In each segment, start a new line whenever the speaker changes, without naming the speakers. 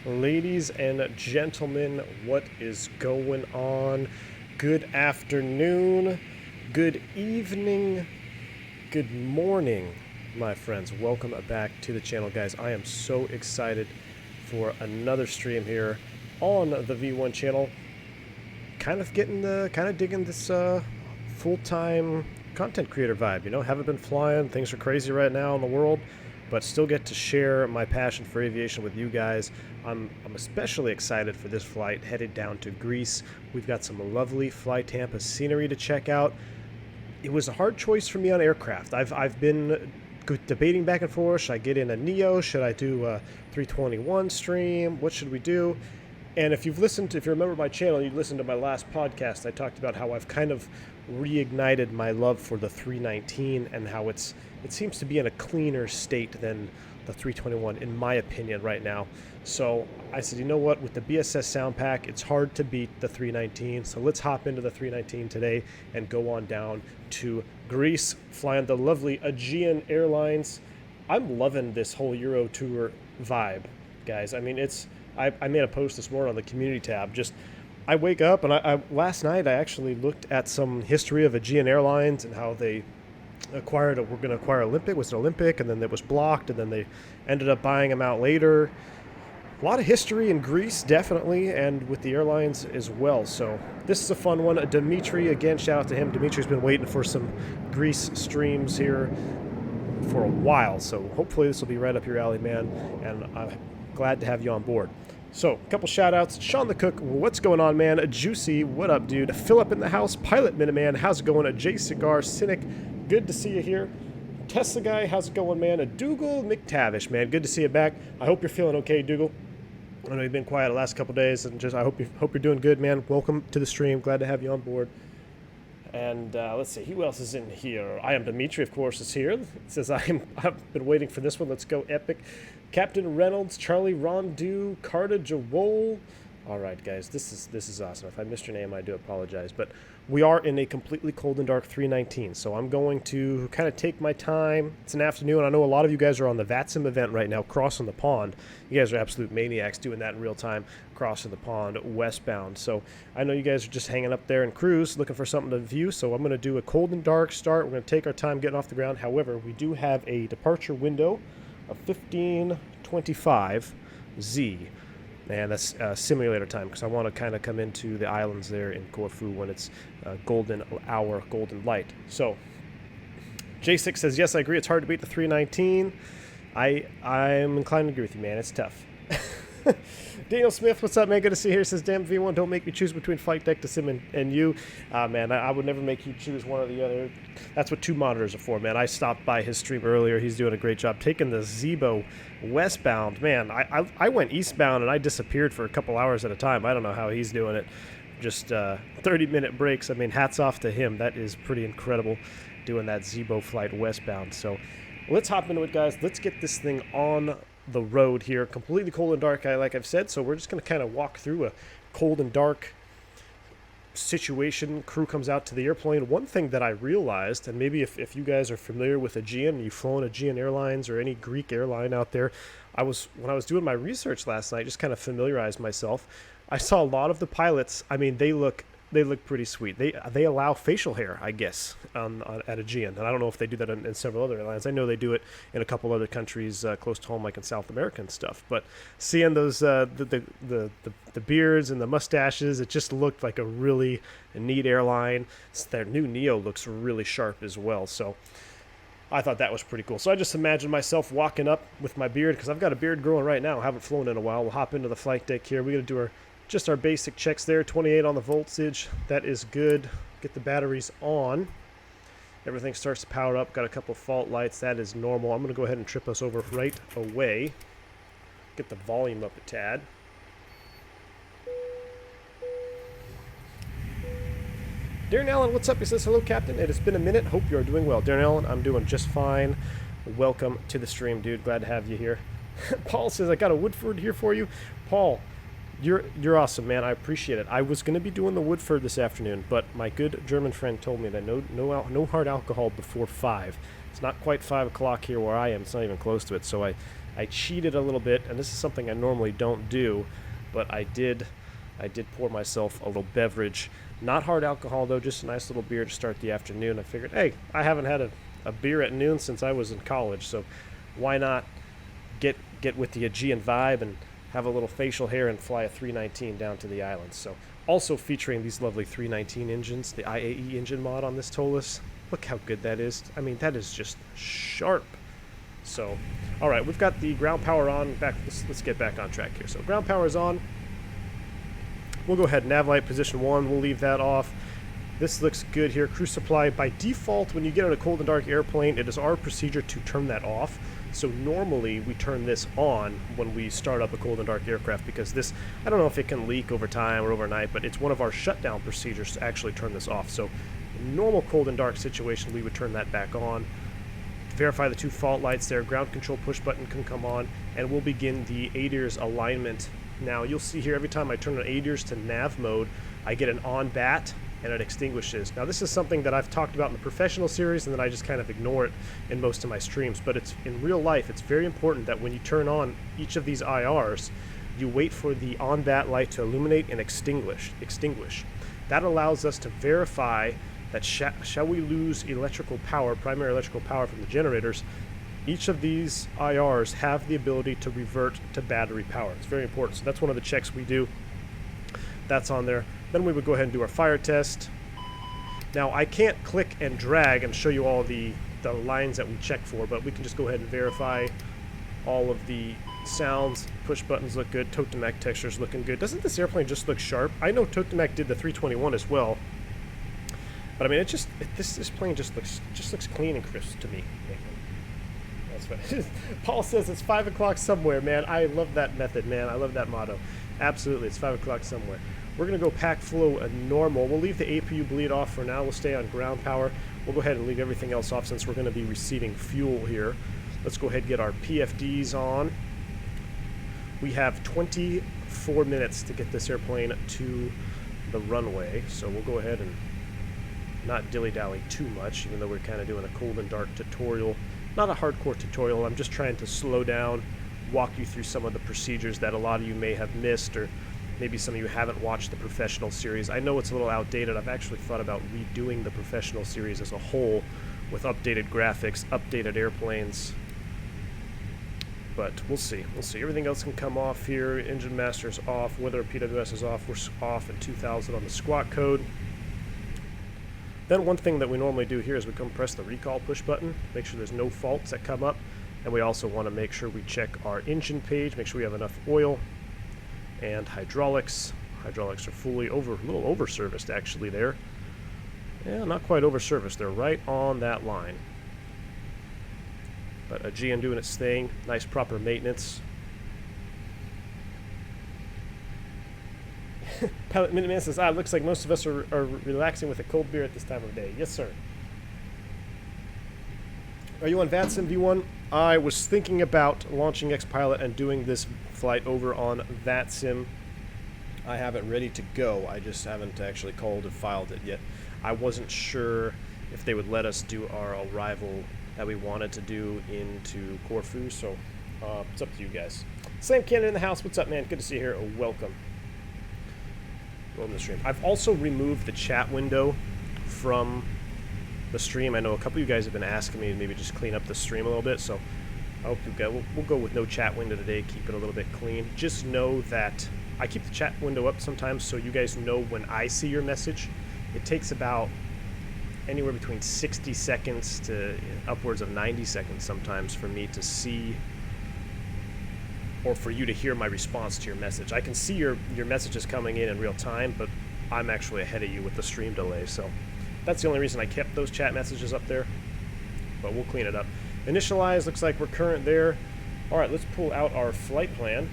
Ladies and gentlemen, what is going on? Good afternoon, good evening, good morning, my friends. Welcome back to the channel, guys. I am so excited for another stream here on the V1 channel. Kind of digging this full-time content creator vibe, you know. Haven't been flying, things are crazy right now in the world, but still get to share my passion for aviation with you guys. I'm especially excited for this flight headed down to Greece. We've got some lovely Fly Tampa scenery to check out. It was a hard choice for me on aircraft. I've been debating back and forth. Should I get in a Neo? Should I do a 321 stream? What should we do? And if you remember my channel, you listened to my last podcast, I talked about how I've kind of reignited my love for the 319 and how it seems to be in a cleaner state than the 321, in my opinion, right now. So I said, you know what, with the BSS sound pack, it's hard to beat the 319. So let's hop into the 319 today and go on down to Greece, flying the lovely Aegean Airlines. I'm loving this whole Euro tour vibe, guys. I mean, I made a post this morning on the community tab. I wake up and last night I actually looked at some history of Aegean Airlines and how they were going to acquire Olympic. Was it Olympic? And then it was blocked, and then they ended up buying them out later. A lot of history in Greece, definitely, and with the airlines as well. So this is a fun one. Dimitri, again, shout out to him. Dimitri's been waiting for some Greece streams here for a while, so hopefully this will be right up your alley, man, and I'm glad to have you on board. So, a couple shout-outs. Sean the Cook, what's going on, man? Juicy, what up, dude? Philip in the house. Pilot Minuteman, how's it going? J Cigar, Cynic, good to see you here. Tesla Guy, how's it going, man? Dougal McTavish, man, good to see you back. I hope you're feeling okay, Dougal. I know you've been quiet the last couple days, and I hope you're doing good, man. Welcome to the stream. Glad to have you on board. And let's see, who else is in here? IMDimitri, of course, is here. It says, I've been waiting for this one. Let's go epic. Captain Reynolds, Charlie Rondu, Carta Jawol. All right, guys, this is awesome. If I missed your name, I do apologize. But we are in a completely cold and dark 319, so I'm going to kind of take my time. It's an afternoon. I know a lot of you guys are on the VATSIM event right now, crossing the pond. You guys are absolute maniacs doing that in real time, crossing the pond westbound. So I know you guys are just hanging up there in cruise, looking for something to view. So I'm going to do a cold and dark start. We're going to take our time getting off the ground. However, we do have a departure window of 15:25 Z. And that's simulator time, because I want to kind of come into the islands there in Corfu when it's golden hour, golden light. So J6 says, yes, I agree. It's hard to beat the 319. I'm inclined to agree with you, man. It's tough. Daniel Smith, what's up, man? Good to see you here. Says, damn V1, don't make me choose between Flight Deck to Sim and you. Man, I would never make you choose one or the other. That's what two monitors are for, man. I stopped by his stream earlier. He's doing a great job taking the Zebo westbound. Man, I went eastbound and I disappeared for a couple hours at a time. I don't know how he's doing it. Just 30-minute breaks. I mean, hats off to him. That is pretty incredible, doing that Zebo flight westbound. So let's hop into it, guys. Let's get this thing on the road here. Completely cold and dark, like I've said, so we're just going to kind of walk through a cold and dark situation. Crew comes out to the airplane. One thing that I realized, and maybe if you guys are familiar with Aegean, you've flown Aegean Airlines or any Greek airline out there, when I was doing my research last night, just kind of familiarized myself, I saw a lot of the pilots. I mean, they look pretty sweet. They allow facial hair, I guess, at Aegean, and I don't know if they do that in several other airlines. I know they do it in a couple other countries close to home, like in South America and stuff. But seeing those the beards and the mustaches, it just looked like a really neat airline. Their new Neo looks really sharp as well, so I thought that was pretty cool. So I just imagined myself walking up with my beard, because I've got a beard growing right now. I haven't flown in a while. We'll hop into the flight deck here. We're going to do just our basic checks there. 28 on the voltage. That is good. Get the batteries on. Everything starts to power up. Got a couple fault lights. That is normal. I'm going to go ahead and trip us over right away. Get the volume up a tad. DarrenAllen, what's up? He says, hello, Captain. It has been a minute. Hope you are doing well. DarrenAllen, I'm doing just fine. Welcome to the stream, dude. Glad to have you here. Paul says, I got a Woodford here for you. Paul, you're awesome, man. I appreciate it. I was going to be doing the Woodford this afternoon, but my good German friend told me that no hard alcohol before 5. It's not quite 5 o'clock here where I am. It's not even close to it. So I I cheated a little bit, and this is something I normally don't do, but I did pour myself a little beverage. Not hard alcohol, though, just a nice little beer to start the afternoon. I figured, hey, I haven't had a beer at noon since I was in college, so why not get with the Aegean vibe and have a little facial hair and fly a 319 down to the islands. So also featuring these lovely 319 engines, the IAE engine mod on this Toliss. Look how good that is. I mean, that is just sharp. So, all right, we've got the ground power on. Let's get back on track here. So ground power is on. We'll go ahead and nav light position 1. We'll leave that off. This looks good here. Cruise supply, by default, when you get on a cold and dark airplane, it is our procedure to turn that off. So normally we turn this on when we start up a cold and dark aircraft, because this, I don't know if it can leak over time or overnight, but it's one of our shutdown procedures to actually turn this off. So in normal cold and dark situation, we would turn that back on. Verify the 2 fault lights there. Ground control push button can come on, and we'll begin the ADIRS alignment. Now you'll see here every time I turn on ADIRS to nav mode, I get an on bat and it extinguishes. Now this is something that I've talked about in the professional series, and then I just kind of ignore it in most of my streams, but it's in real life, it's very important that when you turn on each of these IRs, you wait for the on bat light to illuminate and extinguish. That allows us to verify that shall we lose electrical power, primary electrical power from the generators, each of these IRs have the ability to revert to battery power. It's very important. So that's one of the checks we do. That's on there. Then we would go ahead and do our fire test. Now I can't click and drag and show you all the lines that we check for, but we can just go ahead and verify all of the sounds. Push buttons look good. Tokamak texture's looking good. Doesn't this airplane just look sharp? I know Tokamak did the 321 as well, but I mean, this plane just looks clean and crisp to me. That's right. Paul says it's 5 o'clock somewhere, man. I love that method, man. I love that motto. Absolutely, it's 5 o'clock somewhere. We're going to go pack flow normal. We'll leave the APU bleed off for now. We'll stay on ground power. We'll go ahead and leave everything else off since we're going to be receiving fuel here. Let's go ahead and get our PFDs on. We have 24 minutes to get this airplane to the runway, so we'll go ahead and not dilly-dally too much, even though we're kind of doing a cold and dark tutorial. Not a hardcore tutorial. I'm just trying to slow down, walk you through some of the procedures that a lot of you may have missed, or maybe some of you haven't watched the professional series. I know it's a little outdated. I've actually thought about redoing the professional series as a whole with updated graphics, updated airplanes. But we'll see. We'll see. Everything else can come off here. Engine master's off. Weather PWS is off. We're off in 2000 on the squawk code. Then one thing that we normally do here is we come press the recall push button, make sure there's no faults that come up, and we also want to make sure we check our engine page, make sure we have enough oil, and hydraulics. Hydraulics are fully a little over-serviced actually there. Yeah, not quite over-serviced, they're right on that line. But Aegean doing its thing, nice proper maintenance. Pilot Minuteman says, it looks like most of us are relaxing with a cold beer at this time of day. Yes, sir. Are you on VATSIM V1? I was thinking about launching X-Pilot and doing this flight over on VATSIM. I have it ready to go. I just haven't actually called and filed it yet. I wasn't sure if they would let us do our arrival that we wanted to do into Corfu, so it's up to you guys. Slam Cannon in the house. What's up, man? Good to see you here. Welcome. The stream. I've also removed the chat window from the stream. I know a couple of you guys have been asking me to maybe just clean up the stream a little bit, so I hope you guys, we'll go with no chat window today, keep it a little bit clean. Just know that I keep the chat window up sometimes so you guys know when I see your message. It takes about anywhere between 60 seconds to upwards of 90 seconds sometimes for me to see, or for you to hear my response to your message. I can see your messages coming in real time, but I'm actually ahead of you with the stream delay, so that's the only reason I kept those chat messages up there, but we'll clean it up. Initialize, looks like we're current there. All right, let's pull out our flight plan.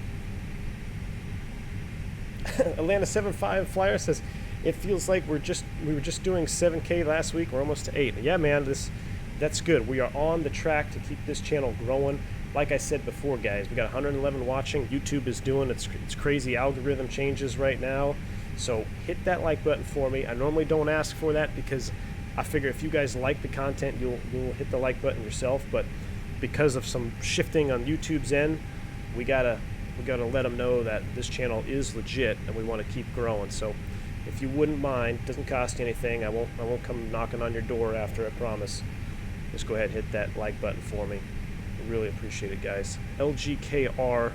Atlanta 75 Flyer says, it feels like we were just doing 7K last week, we're almost to 8. Yeah, man, that's good. We are on the track to keep this channel growing. Like I said before, guys, we got 111 watching. YouTube is doing its crazy algorithm changes right now. So hit that like button for me. I normally don't ask for that because I figure if you guys like the content, you'll hit the like button yourself. But because of some shifting on YouTube's end, we gotta let them know that this channel is legit and we want to keep growing. So if you wouldn't mind, it doesn't cost you anything. I won't come knocking on your door after, I promise. Just go ahead and hit that like button for me. I really appreciate it, guys. LGKR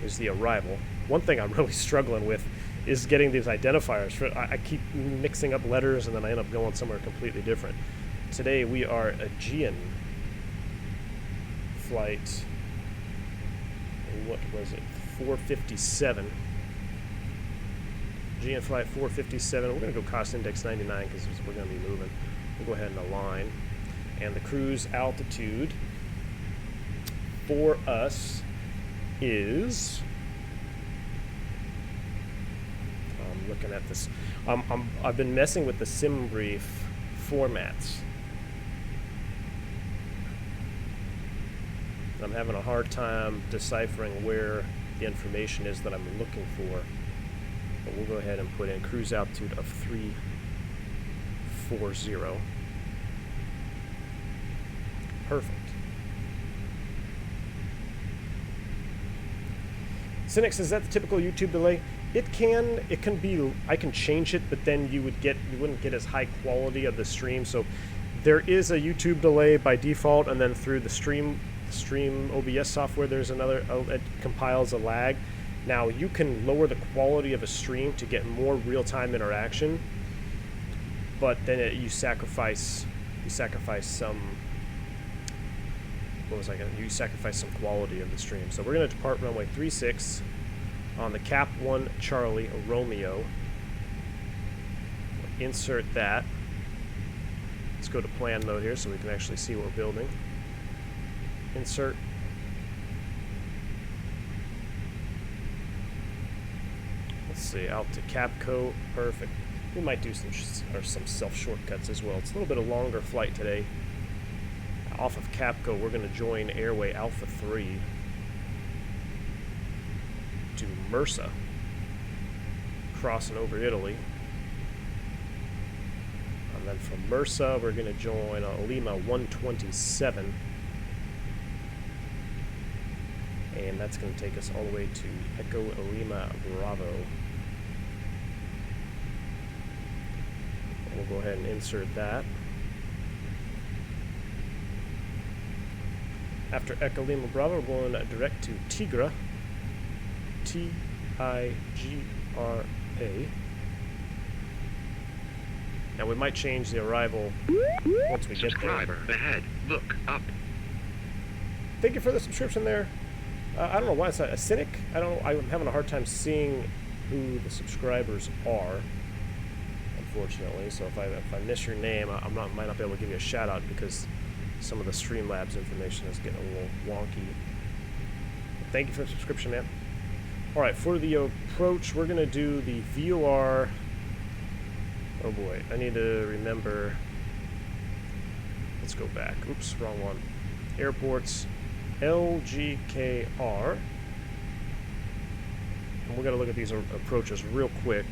is the arrival. One thing I'm really struggling with is getting these identifiers. I keep mixing up letters and then I end up going somewhere completely different. Today we are Aegean flight, what was it, 457. Aegean flight 457. We're going to go cost index 99 because we're going to be moving. We'll go ahead and align. And the cruise altitude for us is, I'm looking at this, I've been messing with the sim brief formats. I'm having a hard time deciphering where the information is that I'm looking for. But we'll go ahead and put in cruise altitude of 340. Perfect. Cynic, is that the typical YouTube delay? It can be, I can change it, but then you wouldn't get as high quality of the stream. So there is a YouTube delay by default, and then through the stream OBS software, there's another, it compiles a lag. Now you can lower the quality of a stream to get more real-time interaction, but then you sacrifice some, you sacrifice some quality of the stream. So we're going to depart runway 36 on the Cap 1 Charlie Romeo. Insert that. Let's go to plan mode here so we can actually see what we're building. Insert. Let's see, out to Capco. Perfect. We might do some self shortcuts as well. It's a little bit of longer flight today. Off of Capco, we're going to join Airway Alpha 3 to Mursa, crossing over Italy. And then from Mursa, we're going to join Lima 127. And that's going to take us all the way to Echo Lima Bravo. We'll go ahead and insert that. After Echo Lima Bravo, we're going direct to Tigra, T-I-G-R-A. Now we might change the arrival once we get there.
Subscriber ahead, look up.
Thank you for the subscription there. I don't know why it's a Cynic. I'm having a hard time seeing who the subscribers are, unfortunately. So if I miss your name, I might not be able to give you a shout out because some of the Streamlabs information is getting a little wonky. But thank you for the subscription, man. All right, for the approach, we're gonna do the VOR. Oh boy, I need to remember. Let's go back. Oops, wrong one. Airports. LGKR. And we're going to look at these approaches real quick.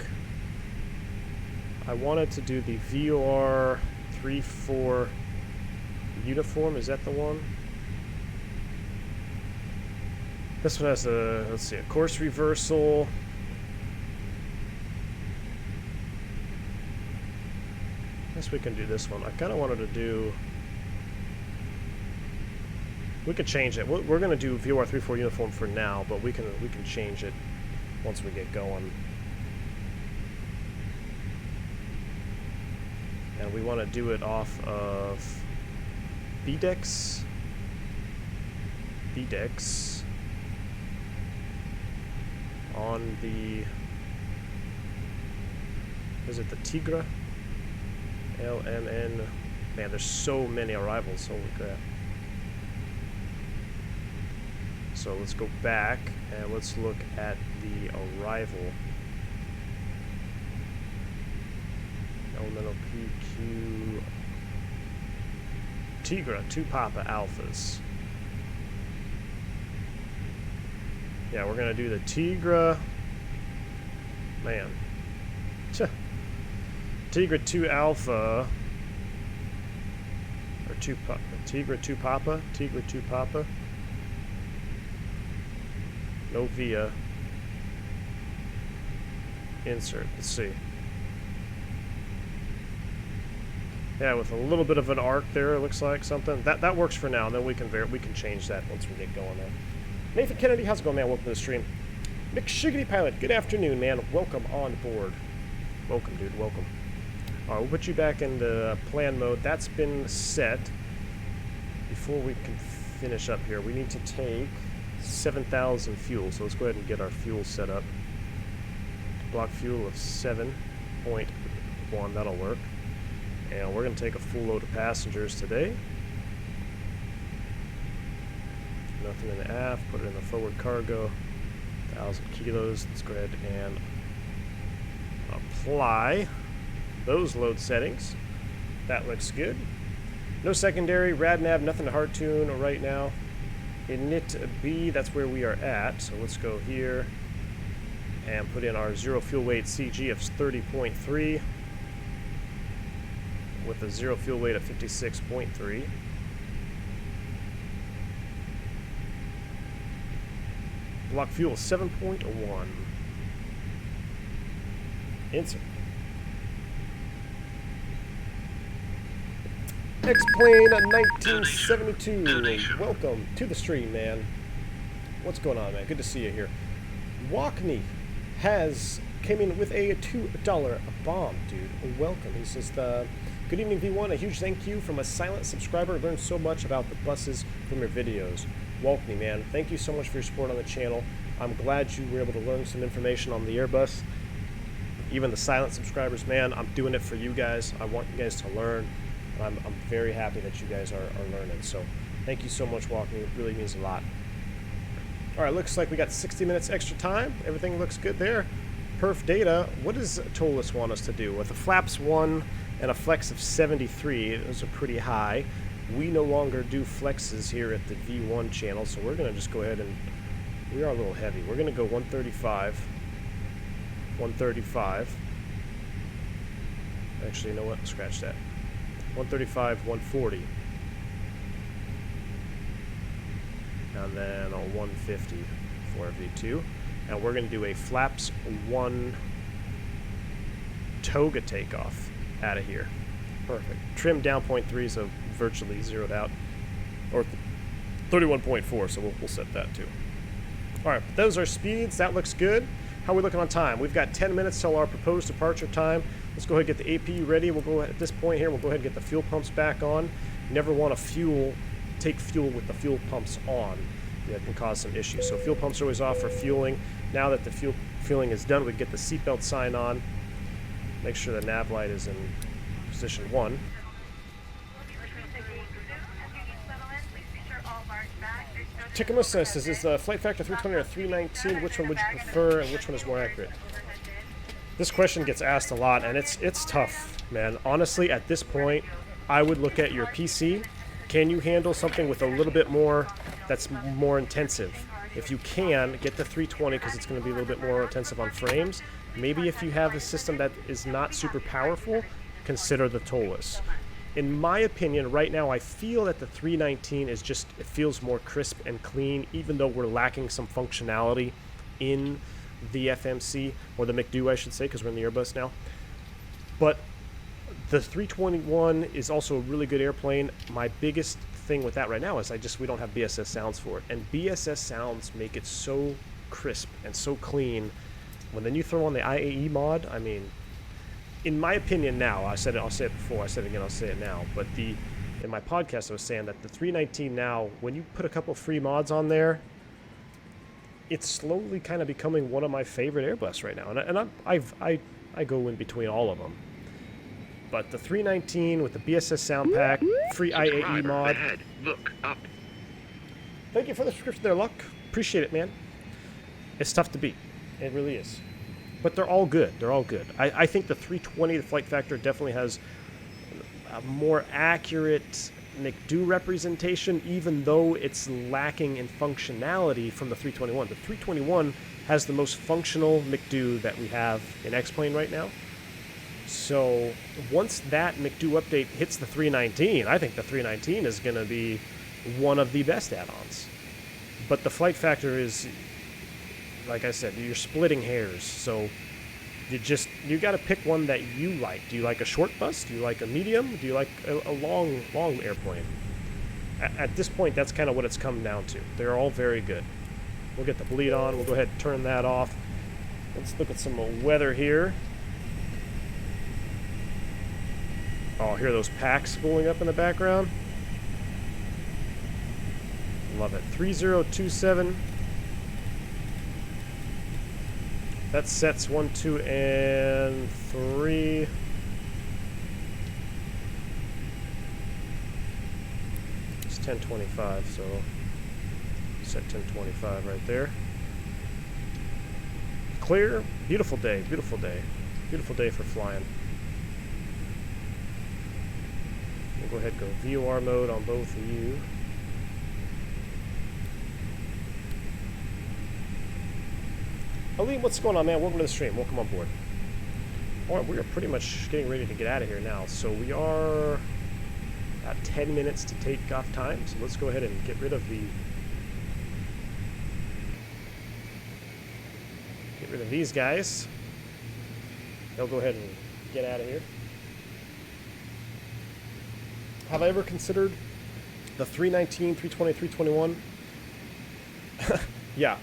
I wanted to do the VOR 34 uniform. Is that the one? This one has a, let's see, a course reversal. I guess we can do this one. I kind of wanted to do... We could change it. We're going to do VOR 34 uniform for now, but we can change it once we get going. And we want to do it off of BDEX. On the, is it the Tigra? LMN. Man, there's so many arrivals. Holy crap. So let's go back and let's look at the arrival. Elemental PQ Tigra, 2 Papa Alphas. Yeah, we're gonna do the Tigra. Man. Tigra 2 Alpha. Or Tigra 2 Papa. No via. Insert. Let's see. Yeah, with a little bit of an arc there, it looks like something. That works for now. And then we can change that once we get going there. Nathan Kennedy, how's it going, man? Welcome to the stream. McShiggity Pilot, good afternoon, man. Welcome on board. Welcome, dude. Welcome. All right, we'll put you back into plan mode. That's been set. Before we can finish up here, we need to take 7,000 fuel. So let's go ahead and get our fuel set up. Block fuel of 7.1. That'll work. And we're going to take a full load of passengers today. Nothing in the aft. Put it in the forward cargo. 1,000 kilos. Let's go ahead and apply those load settings. That looks good. No secondary. RadNav. Nothing to hard tune right now. Init B. That's where we are at. So let's go here and put in our zero fuel weight CG of 30.3. With a zero fuel weight of 56.3. Block fuel 7.1. Insert. X-Plane 1972.
Donation.
Welcome to the stream, man. What's going on, man? Good to see you here. Walkney came in with a $2 bomb, dude. Welcome. He says, good evening, V1. A huge thank you from a silent subscriber. Learned so much about the buses from your videos. Walkney, man. Thank you so much for your support on the channel. I'm glad you were able to learn some information on the Airbus. Even the silent subscribers, man, I'm doing it for you guys. I want you guys to learn. I'm very happy that you guys are learning. So thank you so much, Walkney. It really means a lot. All right, looks like we got 60 minutes extra time. Everything looks good there. Perf data. What does Toliss want us to do? With a flaps 1 and a flex of 73, those are pretty high. We no longer do flexes here at the V1 channel, so we're going to just go ahead and... We are a little heavy. We're going to go 135. 135. Actually, you know what? Scratch that. 135, 140. And then a 150 for V2. And we're going to do a flaps 1 Toga takeoff out of here. Perfect. Trim down 0.3, so virtually zeroed out. Or 31.4, so we'll set that too. All right, those are speeds. That looks good. How are we looking on time? We've got 10 minutes till our proposed departure time. Let's go ahead and get the APU ready. We'll go at this point here, we'll go ahead and get the fuel pumps back on. You never want to take fuel with the fuel pumps on. That can cause some issues. So fuel pumps are always off for fueling. Now that the fueling is done, we get the seatbelt sign on. Make sure the nav light is in position 1. Tickamus says, is the flight factor 320 or 319? Which one would you prefer, and which one is more accurate? This question gets asked a lot, and it's tough, man. Honestly, at this point, I would look at your PC. Can you handle something with a little bit more that's more intensive? If you can, get the 320 because it's going to be a little bit more intensive on frames. Maybe if you have a system that is not super powerful, consider the Toliss. In my opinion, right now, I feel that the 319 is just, it feels more crisp and clean, even though we're lacking some functionality in the FMC, or the McDo, I should say, because we're in the Airbus now. But the 321 is also a really good airplane. My biggest thing with that right now is we don't have BSS sounds for it. And BSS sounds make it so crisp and so clean. When then you throw on the IAE mod, I mean, in my opinion now, I'll say it before, I said it again, I'll say it now, but in my podcast I was saying that the 319 now, when you put a couple free mods on there, it's slowly kind of becoming one of my favorite Airbus right now, and I go in between all of them. But the 319 with the BSS sound pack, free IAE mod.
Ahead. Look up.
Thank you for the subscription there, Luck. Appreciate it, man. It's tough to beat. It really is. But they're all good. They're all good. I think the 320, the flight factor, definitely has a more accurate McDo representation, even though it's lacking in functionality from the 321. The 321 has the most functional McDo that we have in X-Plane right now. So once that McDo update hits the 319, I think the 319 is going to be one of the best add-ons. But the flight factor is, like I said, you're splitting hairs. So you got to pick one that you like. Do you like a short bus? Do you like a medium? Do you like a long airplane? At this point, that's kind of what it's come down to. They're all very good. We'll get the bleed on. We'll go ahead and turn that off. Let's look at some weather here. Oh, hear those packs spooling up in the background? Love it. 3027. That sets 1, 2, and 3. It's 1025, so set 1025 right there. Clear. Beautiful day. Beautiful day. Beautiful day for flying. We'll go ahead and go VOR mode on both of you. Aleem, what's going on, man? Welcome to the stream. Welcome on board. All right, we are pretty much getting ready to get out of here now. So we are about 10 minutes to take off time. So let's go ahead and get rid of these guys. They'll go ahead and get out of here. Have I ever considered the 319, 320, 321? Yeah.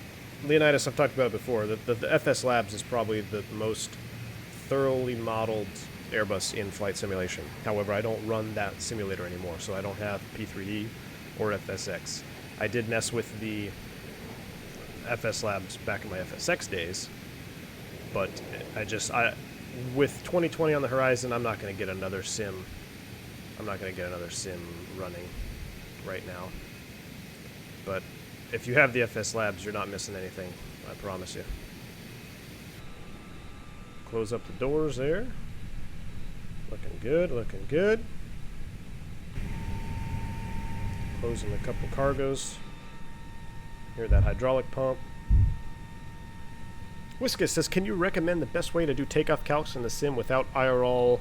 Leonidas, I've talked about it before. The FS Labs is probably the most thoroughly modeled Airbus in flight simulation. However, I don't run that simulator anymore, so I don't have P3E or FSX. I did mess with the FS Labs back in my FSX days, but with 2020 on the horizon, I'm not going to get another sim. I'm not going to get another sim running right now. But if you have the FS Labs, you're not missing anything. I promise you. Close up the doors there. Looking good, looking good. Closing a couple cargoes. Hear that hydraulic pump. Whiskas says, can you recommend the best way to do takeoff calcs in the sim without IRL,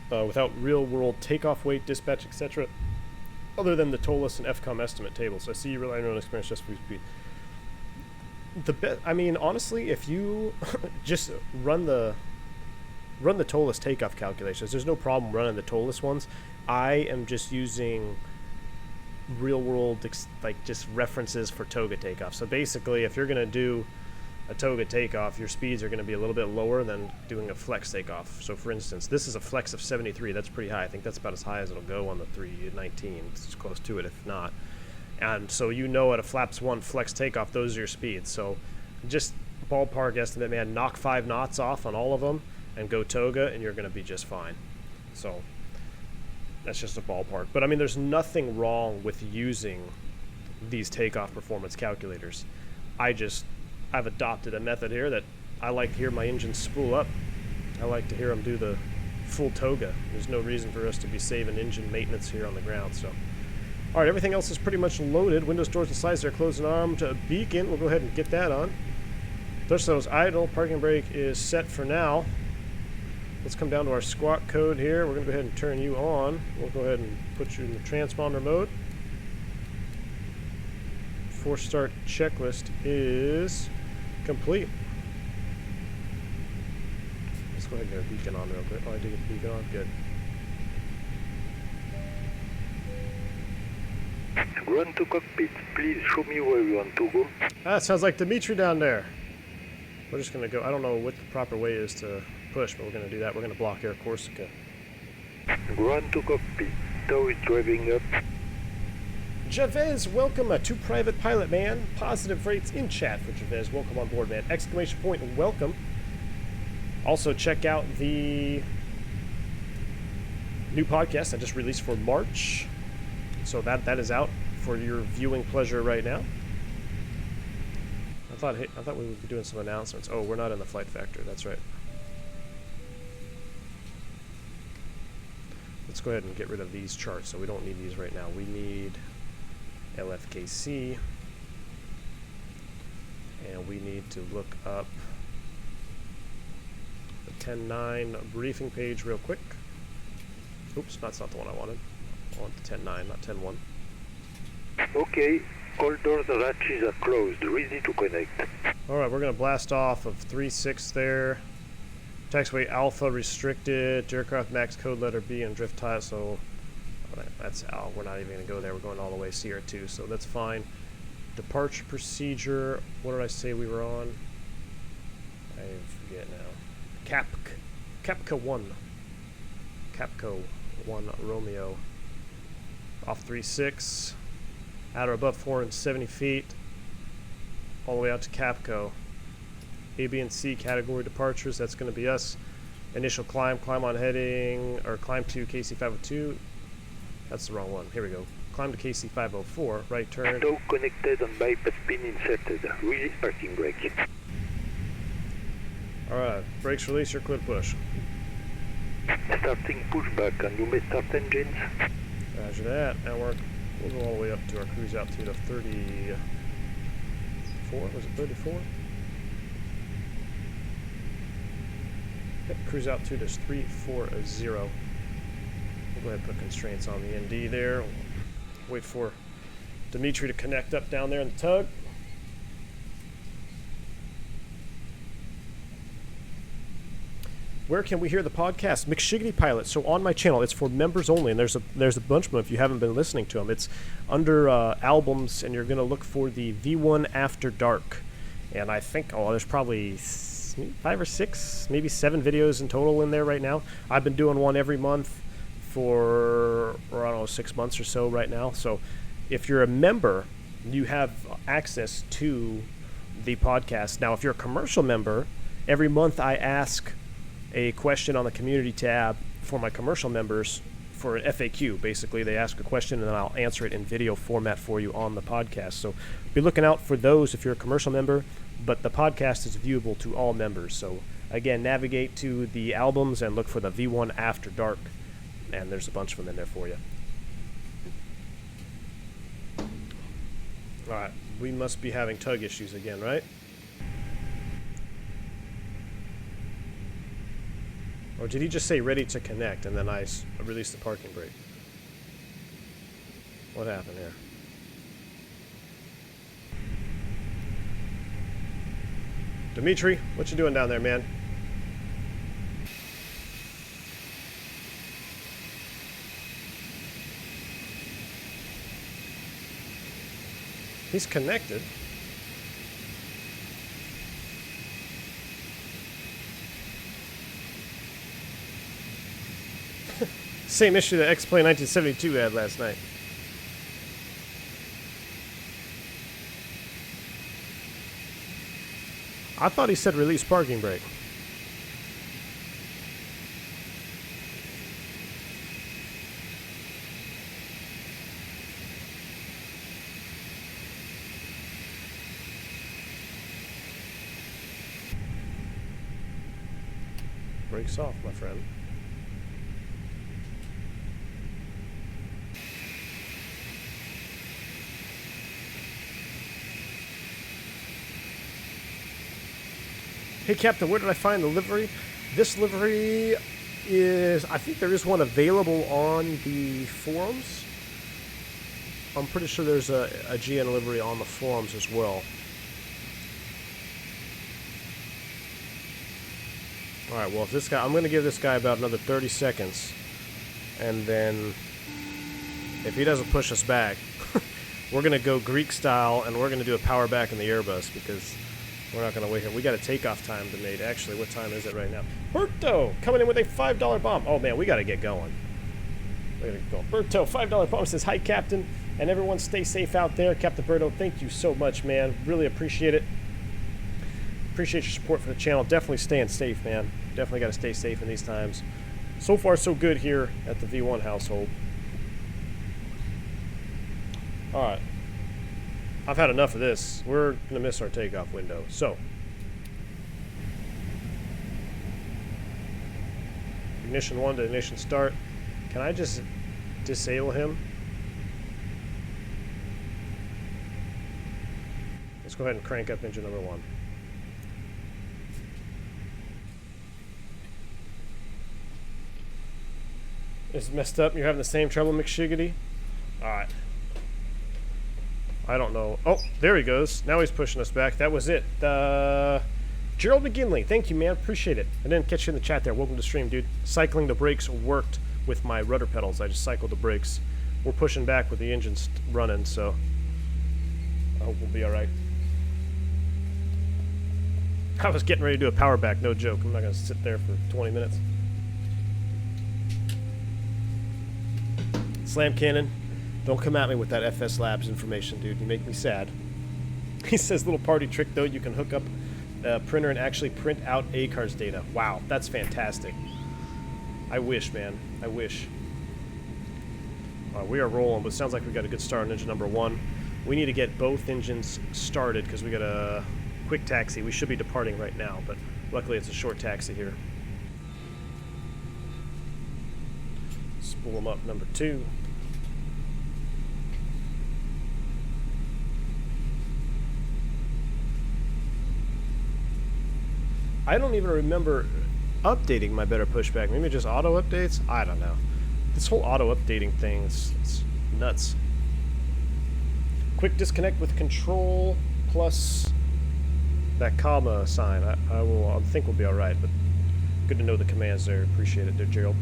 without real-world takeoff weight, dispatch, etc., other than the Toliss and FCOM estimate tables? I see you rely on your own experience just for speed. I mean, honestly, if you just run the Toliss takeoff calculations, there's no problem running the Toliss ones. I am just using real-world, like, just references for Toga takeoff. So basically, if you're going to do a Toga takeoff, your speeds are going to be a little bit lower than doing a flex takeoff. So for instance, this is a flex of 73. That's pretty high. I think that's about as high as it'll go on the 319. It's close to it if not. And so you know at a flaps 1 flex takeoff, those are your speeds. So just ballpark estimate, man, knock 5 knots off on all of them and go Toga and you're going to be just fine. So that's just a ballpark. But I mean, there's nothing wrong with using these takeoff performance calculators. I've adopted a method here that I like to hear my engines spool up. I like to hear them do the full Toga. There's no reason for us to be saving engine maintenance here on the ground. So, all right, everything else is pretty much loaded. Windows, doors, and slides are closed and armed. Beacon, we'll go ahead and get that on. Touchstone's idle. Parking brake is set for now. Let's come down to our squawk code here. We're going to go ahead and turn you on. We'll go ahead and put you in the transponder mode. Force start checklist is complete. Let's go ahead and get a beacon on real quick. Oh, I did get the beacon on. Good.
Run to cockpit. Please show me where you want to go.
That sounds like Dimitri down there. We're just going to go. I don't know what the proper way is to push, but we're going to do that. We're going to block Air Corsica.
Run to cockpit. Tow is driving up.
Javez, welcome to Private Pilot, man. Positive rates in chat for Javez. Welcome on board, man. Exclamation point, welcome. Also, check out the new podcast I just released for March. So that is out for your viewing pleasure right now. I thought we would be doing some announcements. Oh, we're not in the flight factor. That's right. Let's go ahead and get rid of these charts. So we don't need these right now. We need LFKC, and we need to look up the 10.9 briefing page real quick. Oops, that's not the one I wanted. I want the 10.9, not 10.1.
Okay, all doors and hatches are closed, ready to connect.
Alright, we're going to blast off of 3.6 there. Taxiway Alpha restricted, aircraft max code letter B and drift type, so that's out. We're not even going to go there. We're going all the way CR2, so that's fine. Departure procedure, what did I say we were on? I forget now. Capco 1. Capco 1 Romeo. Off 3.6. At or above 470 feet. All the way out to Capco. A, B, and C category departures, that's going to be us. Initial climb on heading, or climb to KC502. That's the wrong one. Here we go. Climb to KC504, right turn.
Now connected and bypass pin inserted. Release parking brake.
Alright, brakes release, you're clear to push.
Starting pushback, and you may start engines.
Roger that, and we'll go all the way up to our cruise altitude of 34. Was it 34? Yep, cruise altitude is 340. We'll go ahead and put constraints on the ND there. Wait for Dimitri to connect up down there in the tug. Where can we hear the podcast? McShiggity Pilot. So on my channel, it's for members only, and there's a bunch of them if you haven't been listening to them. It's under albums, and you're going to look for the V1 After Dark. And I think, there's probably 5 or 6, maybe 7 videos in total in there right now. I've been doing one every month for, I don't know, 6 months or so right now. So if you're a member, you have access to the podcast. Now, if you're a commercial member, every month I ask a question on the community tab for my commercial members for an FAQ. Basically, they ask a question and then I'll answer it in video format for you on the podcast. So be looking out for those if you're a commercial member, but the podcast is viewable to all members. So again, navigate to the albums and look for the V1 After Dark, and there's a bunch of them in there for you. Alright, we must be having tug issues again, right? Or did he just say ready to connect and then I released the parking brake? What happened here? Dimitri, what you doing down there, man? He's connected. Same issue that X-Plane 1972 had last night. I thought he said release parking brake. Brakes off, my friend. Hey Captain, where did I find the livery? This livery is, I think there is one available on the forums. I'm pretty sure there's a GN livery on the forums as well. Alright, well if this guy, I'm going to give this guy about another 30 seconds. And then, if he doesn't push us back, we're going to go Greek style and we're going to do a power back in the Airbus because we're not going to wait here. We got a takeoff time to make. Actually, what time is it right now? Berto coming in with a $5 bomb. Oh man, we got to get going. We got to get going. Berto, $5 bomb says, hi Captain, and everyone stay safe out there. Captain Berto, thank you so much, man. Really appreciate it. Appreciate your support for the channel. Definitely staying safe, man. Definitely got to stay safe in these times. So far, so good here at the V1 household. All right. I've had enough of this. We're going to miss our takeoff window. So, ignition 1 to ignition start. Can I just disable him? Let's go ahead and crank up engine number 1. It's messed up. You're having the same trouble, McShiggity? Alright. I don't know. Oh, there he goes. Now he's pushing us back. That was it. Gerald McGinley, thank you, man. Appreciate it. I didn't catch you in the chat there. Welcome to the stream, dude. Cycling the brakes worked with my rudder pedals. I just cycled the brakes. We're pushing back with the engines running, so I hope we'll be alright. I was getting ready to do a power back, no joke. I'm not going to sit there for 20 minutes. Slam Cannon, don't come at me with that FS Labs information, dude. You make me sad. He says, little party trick, though. You can hook up a printer and actually print out ACARS data. Wow, that's fantastic. I wish, man. I wish. We are rolling, but it sounds like we got a good start on engine number 1. We need to get both engines started because we got a quick taxi. We should be departing right now, but luckily it's a short taxi here. Spool them up, number 2. I don't even remember updating my better pushback. Maybe just auto updates? I don't know. This whole auto updating thing is it's nuts. Quick disconnect with control plus that comma sign. I think we'll be all right, but good to know the commands there. Appreciate it there, Gerald.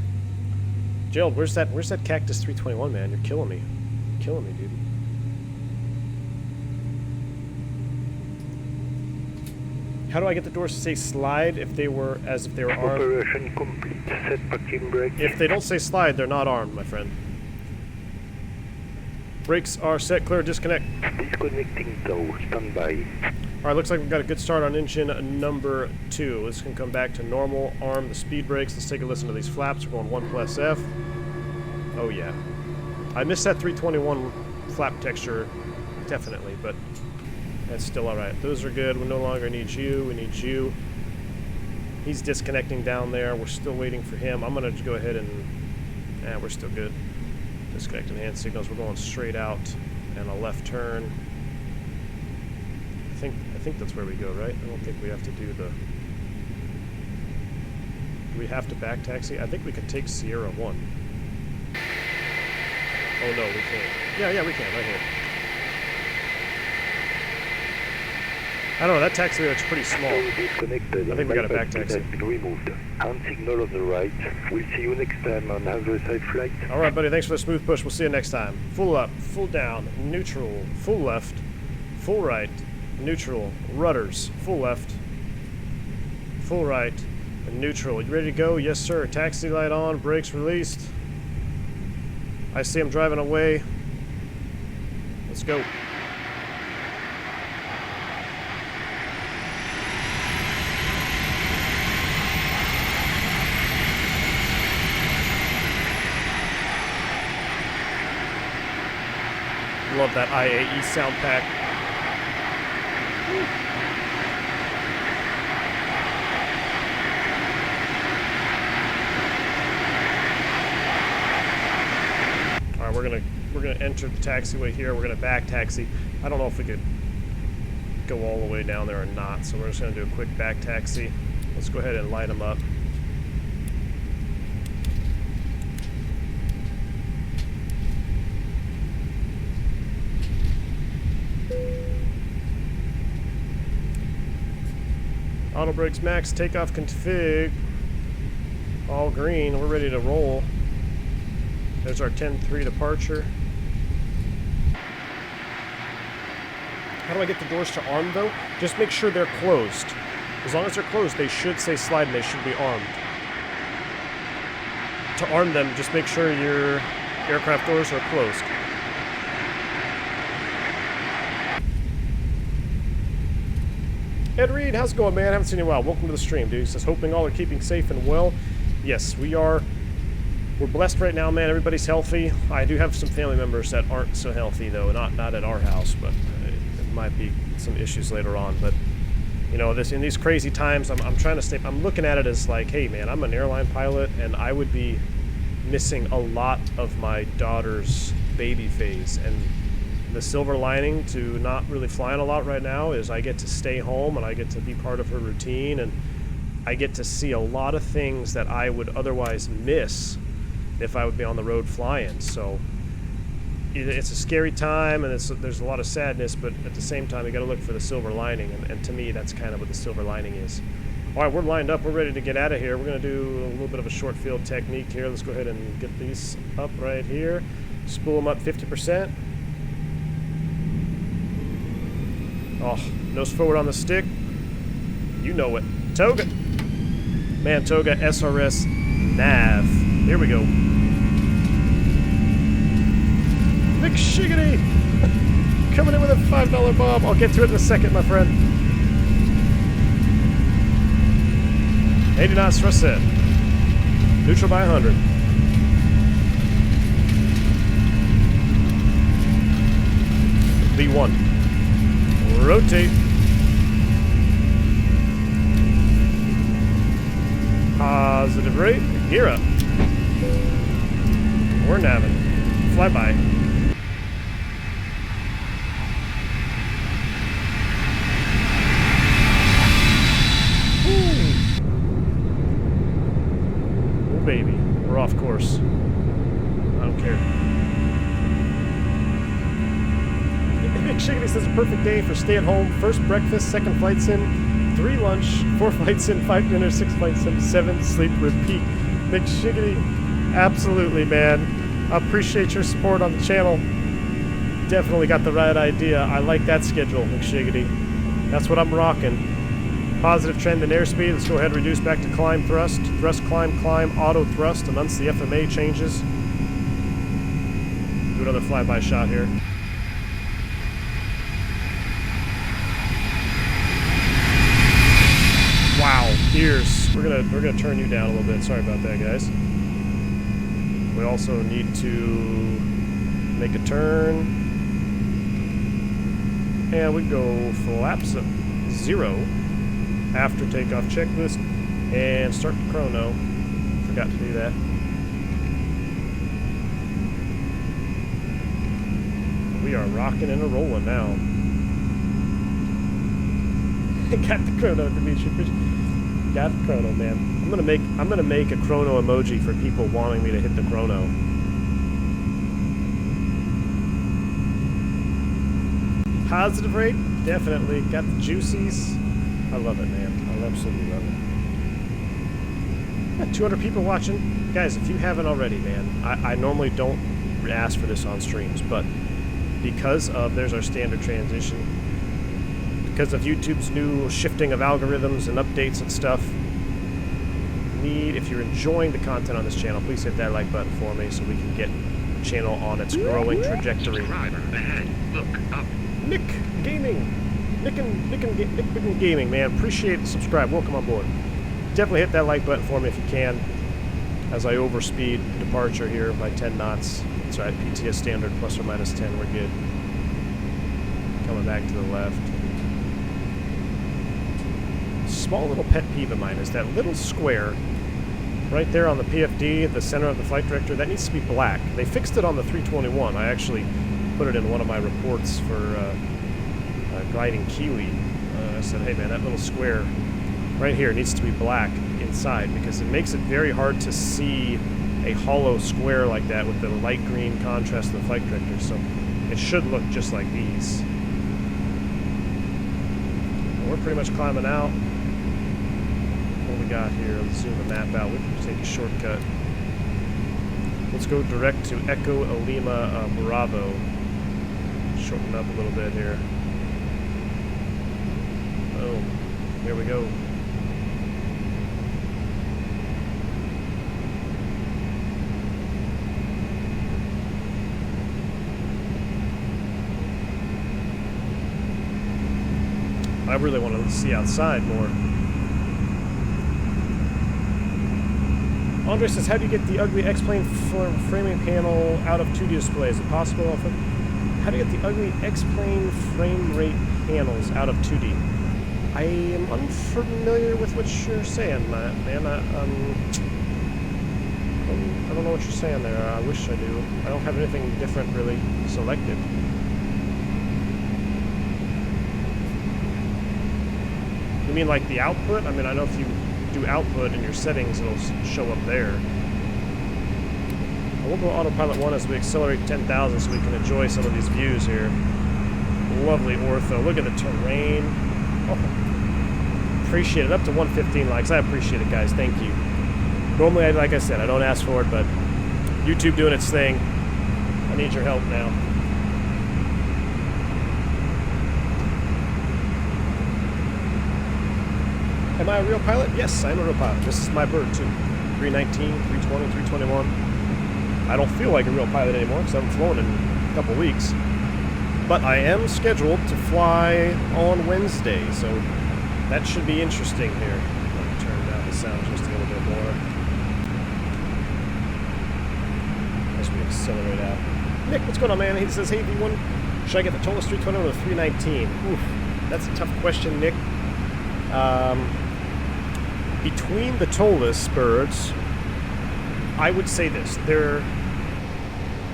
Gerald, where's that Cactus 321, man? You're killing me. You're killing me, dude. How do I get the doors to say slide if they were armed?
Operation complete. Set parking brake.
If they don't say slide, they're not armed, my friend. Brakes are set, clear, disconnect.
Disconnecting tow, standby.
Alright, looks like we've got a good start on engine number 2. This can come back to normal, arm the speed brakes. Let's take a listen to these flaps. We're going 1 plus F. Oh yeah. I missed that 321 flap texture, definitely, but that's still alright. Those are good. We no longer need you. We need you. He's disconnecting down there. We're still waiting for him. I'm going to go ahead and... we're still good. Disconnecting hand signals. We're going straight out and a left turn. I think that's where we go, right? I don't think we have to do the... Do we have to back taxi? I think we can take Sierra 1. Oh no, we can't. Yeah, we can, right here. I don't know, that taxiway looks pretty small. I think we got a back taxi.
Has been removed. Hand signal on the right. We'll see you next time on Other Side Flight.
Alright, buddy, thanks for the smooth push. We'll see you next time. Full up, full down, neutral, full left, full right, neutral, rudders, full left, full right, and neutral. You ready to go? Yes, sir. Taxi light on, brakes released. I see him driving away. Let's go. Love that IAE sound pack. All right, we're gonna enter the taxiway here. We're gonna back taxi. I don't know if we could go all the way down there or not, so we're just gonna do a quick back taxi. Let's go ahead and light them up. Auto brakes max, takeoff config, all green, we're ready to roll. There's our 10-3 departure. How do I get the doors to armed though? Just make sure they're closed. As long as they're closed, they should say slide and they should be armed. To arm them, just make sure your aircraft doors are closed. Ed Reed, how's it going, man? I haven't seen you in a while. Welcome to the stream, dude. He says, hoping all are keeping safe and well. Yes, we are. We're blessed right now, man. Everybody's healthy. I do have some family members that aren't so healthy, though. Not at our house, but it might be some issues later on. But, you know, in these crazy times, I'm trying to stay... I'm looking at it as like, hey, man, I'm an airline pilot, and I would be missing a lot of my daughter's baby phase. And the silver lining to not really flying a lot right now is I get to stay home and I get to be part of her routine, and I get to see a lot of things that I would otherwise miss if I would be on the road flying. So it's a scary time, and there's a lot of sadness, but at the same time, you got to look for the silver lining, and to me, that's kind of what the silver lining is. All right, we're lined up. We're ready to get out of here. We're going to do a little bit of a short field technique here. Let's go ahead and get these up right here. Spool them up 50%. Oh, nose forward on the stick. You know it. Toga. Man, Toga SRS nav. Here we go. McShiggity! Coming in with a $5 bob. I'll get to it in a second, my friend. 80 knots thrust set. Neutral by 100. V1. Rotate. Positive rate. Gear up. We're navving. Flyby. Oh baby, we're off course. I don't care. Shiggity says a perfect day for stay at home. First breakfast, second flight sim, 3 lunch, 4 flight sim, 5 dinner, 6 flight sim, 7 sleep, repeat. McShiggity, absolutely, man. I appreciate your support on the channel. Definitely got the right idea. I like that schedule, McShiggity. That's what I'm rocking. Positive trend in airspeed. Let's go ahead and reduce back to climb thrust. Thrust, climb, climb, auto thrust. And once the FMA changes, do another flyby shot here. Wow, ears. We're gonna turn you down a little bit. Sorry about that, guys. We also need to make a turn. And we go flaps up 0 after takeoff checklist and start the chrono. Forgot to do that. We are rocking and a rolling now. Got the chrono, Dimitri. Got the chrono, man. I'm gonna make a chrono emoji for people wanting me to hit the chrono. Positive rate, definitely. Got the juicies. I love it, man. I absolutely love it. Got 200 people watching. Guys, if you haven't already, man, I normally don't ask for this on streams, but because of, there's our standard transition. Because of YouTube's new shifting of algorithms and updates and stuff, if you're enjoying the content on this channel, please hit that like button for me so we can get the channel on its growing trajectory.
Look up.
Nick Gaming. Nick Gaming, man. Appreciate the subscribe. Welcome on board. Definitely hit that like button for me if you can, as I overspeed departure here by 10 knots. That's right, PTS standard plus or minus 10. We're good. Coming back to the left. Small little pet peeve of mine is that little square right there on the PFD, the center of the flight director, that needs to be black. They fixed it on the 321. I actually put it in one of my reports for gliding Kiwi. I said, hey man, that little square right here needs to be black inside because it makes it very hard to see a hollow square like that with the light green contrast of the flight director. So it should look just like these. We're pretty much climbing out. What we got here? Let's zoom the map out. We can take a shortcut. Let's go direct to Echo Lima Bravo. Shorten up a little bit here. Boom. Here we go. I really want to see outside more. Andre says, how do you get the ugly X-plane framing panel out of 2D display? Is it possible? How do you get the ugly X-plane frame rate panels out of 2D? I am unfamiliar with what you're saying, man. I don't know what you're saying there. I wish I do. I don't have anything different really selected. You mean like the output? I mean, I know if you do output in your settings, it'll show up there. We'll go autopilot 1 as we accelerate 10,000 so we can enjoy some of these views here. Lovely ortho. Look at the terrain. Oh, appreciate it. Up to 115 likes. I appreciate it, guys. Thank you. Normally, like I said, I don't ask for it, but YouTube doing its thing. I need your help now. Am I a real pilot? Yes, I'm a real pilot. This is my bird, too. 319, 320, 321. I don't feel like a real pilot anymore because I haven't flown in a couple weeks. But I am scheduled to fly on Wednesday, so that should be interesting here. Let me turn down the sound just a little bit more as we accelerate out. Nick, what's going on, man? He says, hey, V1, should I get the Toliss 320 or the 319? Oof, that's a tough question, Nick. Between the Toliss birds, I would say this. They're,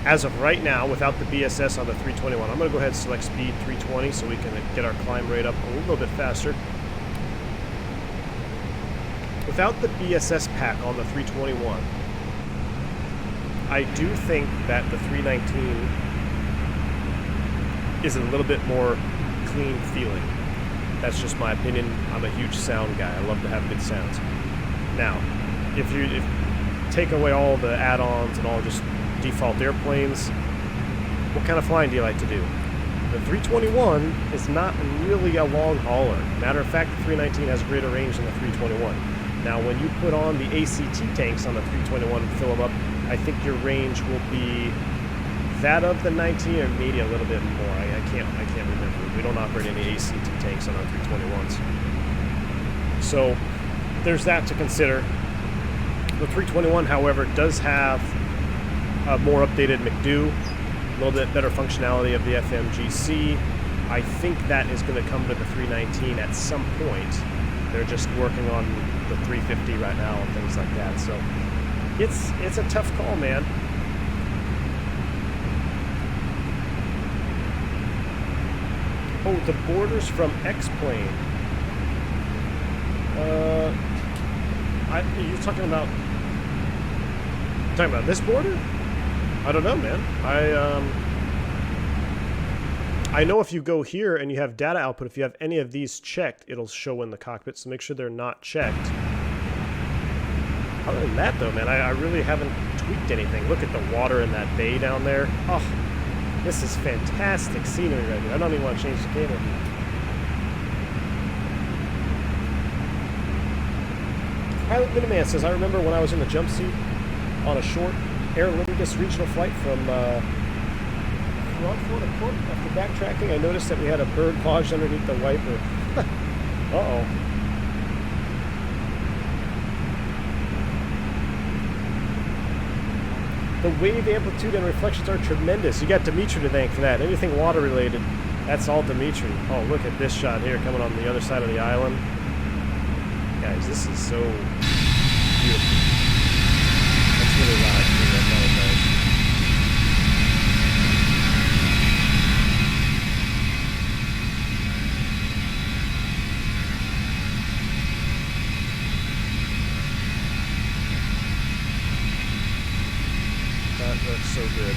as of right now, without the BSS on the 321, I'm going to go ahead and select speed 320 so we can get our climb rate up a little bit faster. Without the BSS pack on the 321, I do think that the 319 is a little bit more clean feeling. That's just my opinion. I'm a huge sound guy. I love to have good sounds. Now, if you take away all the add-ons and all just default airplanes, what kind of flying do you like to do? The 321 is not really a long hauler. Matter of fact, the 319 has greater range than the 321. Now, when you put on the ACT tanks on the 321 and fill them up, I think your range will be that of the 19 or maybe a little bit more. I can't remember. We don't operate any ACT tanks on our 321s. So there's that to consider. The 321, however, does have a more updated McDo, a little bit better functionality of the FMGC. I think that is going to come to the 319 at some point. They're just working on the 350 right now and things like that. So it's a tough call, man. Oh, the borders from X-Plane. You're talking about this border? I don't know, man. I know if you go here and you have data output, if you have any of these checked, it'll show in the cockpit, so make sure they're not checked. Other than that, though, man, I really haven't tweaked anything. Look at the water in that bay down there. Oh, this is fantastic scenery right here. I don't even want to change the camera. Pilot Miniman says, I remember when I was in the jump seat on a short Aer Lingus regional flight from Frankfurt to Port. After backtracking, I noticed that we had a bird lodged underneath the wiper. Uh-oh. The wave amplitude and reflections are tremendous. You got Dimitri to thank for that. Anything water related, that's all Dimitri. Oh, look at this shot here coming on the other side of the island. Guys, this is so beautiful. That's really loud. That's all it does. That looks so good.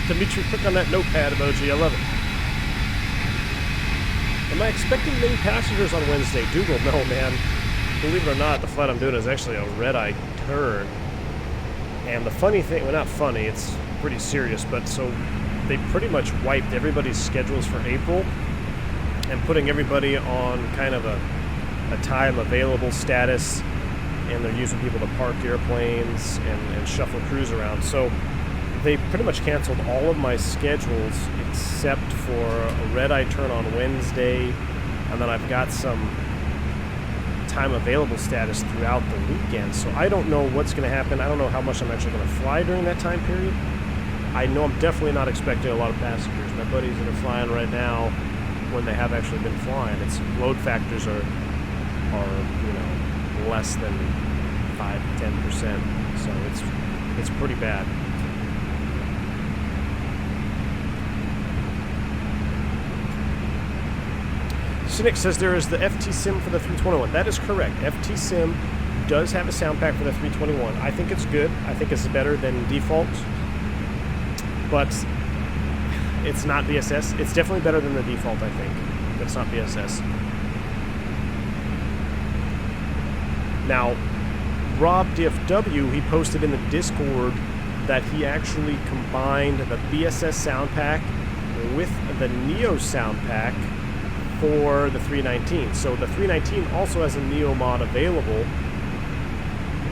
Dimitri, click on that notepad emoji. I love it. Am I expecting many passengers on Wednesday? Dougal, no, man. Believe it or not, the flight I'm doing is actually a red-eye turn. And the funny thing, well, not funny, it's pretty serious, but so they pretty much wiped everybody's schedules for April and putting everybody on kind of a time available status, and they're using people to park airplanes and shuffle crews around. So they pretty much canceled all of my schedules except for a red-eye turn on Wednesday, and then I've got some time available status throughout the weekend. So I don't know what's going to happen. I don't know how much I'm actually going to fly during that time period. I know I'm definitely not expecting a lot of passengers. My buddies that are flying right now, when they have actually been flying, its load factors are less than 5 to 10%. So it's pretty bad. Cynic says there is the FT Sim for the 321. That is correct. FT Sim does have a sound pack for the 321. I think it's good. I think it's better than default. But it's not BSS. It's definitely better than the default, I think. But it's not BSS. Now, Rob DFW, he posted in the Discord that he actually combined the BSS sound pack with the Neo sound pack for the 319. So the 319 also has a Neo mod available,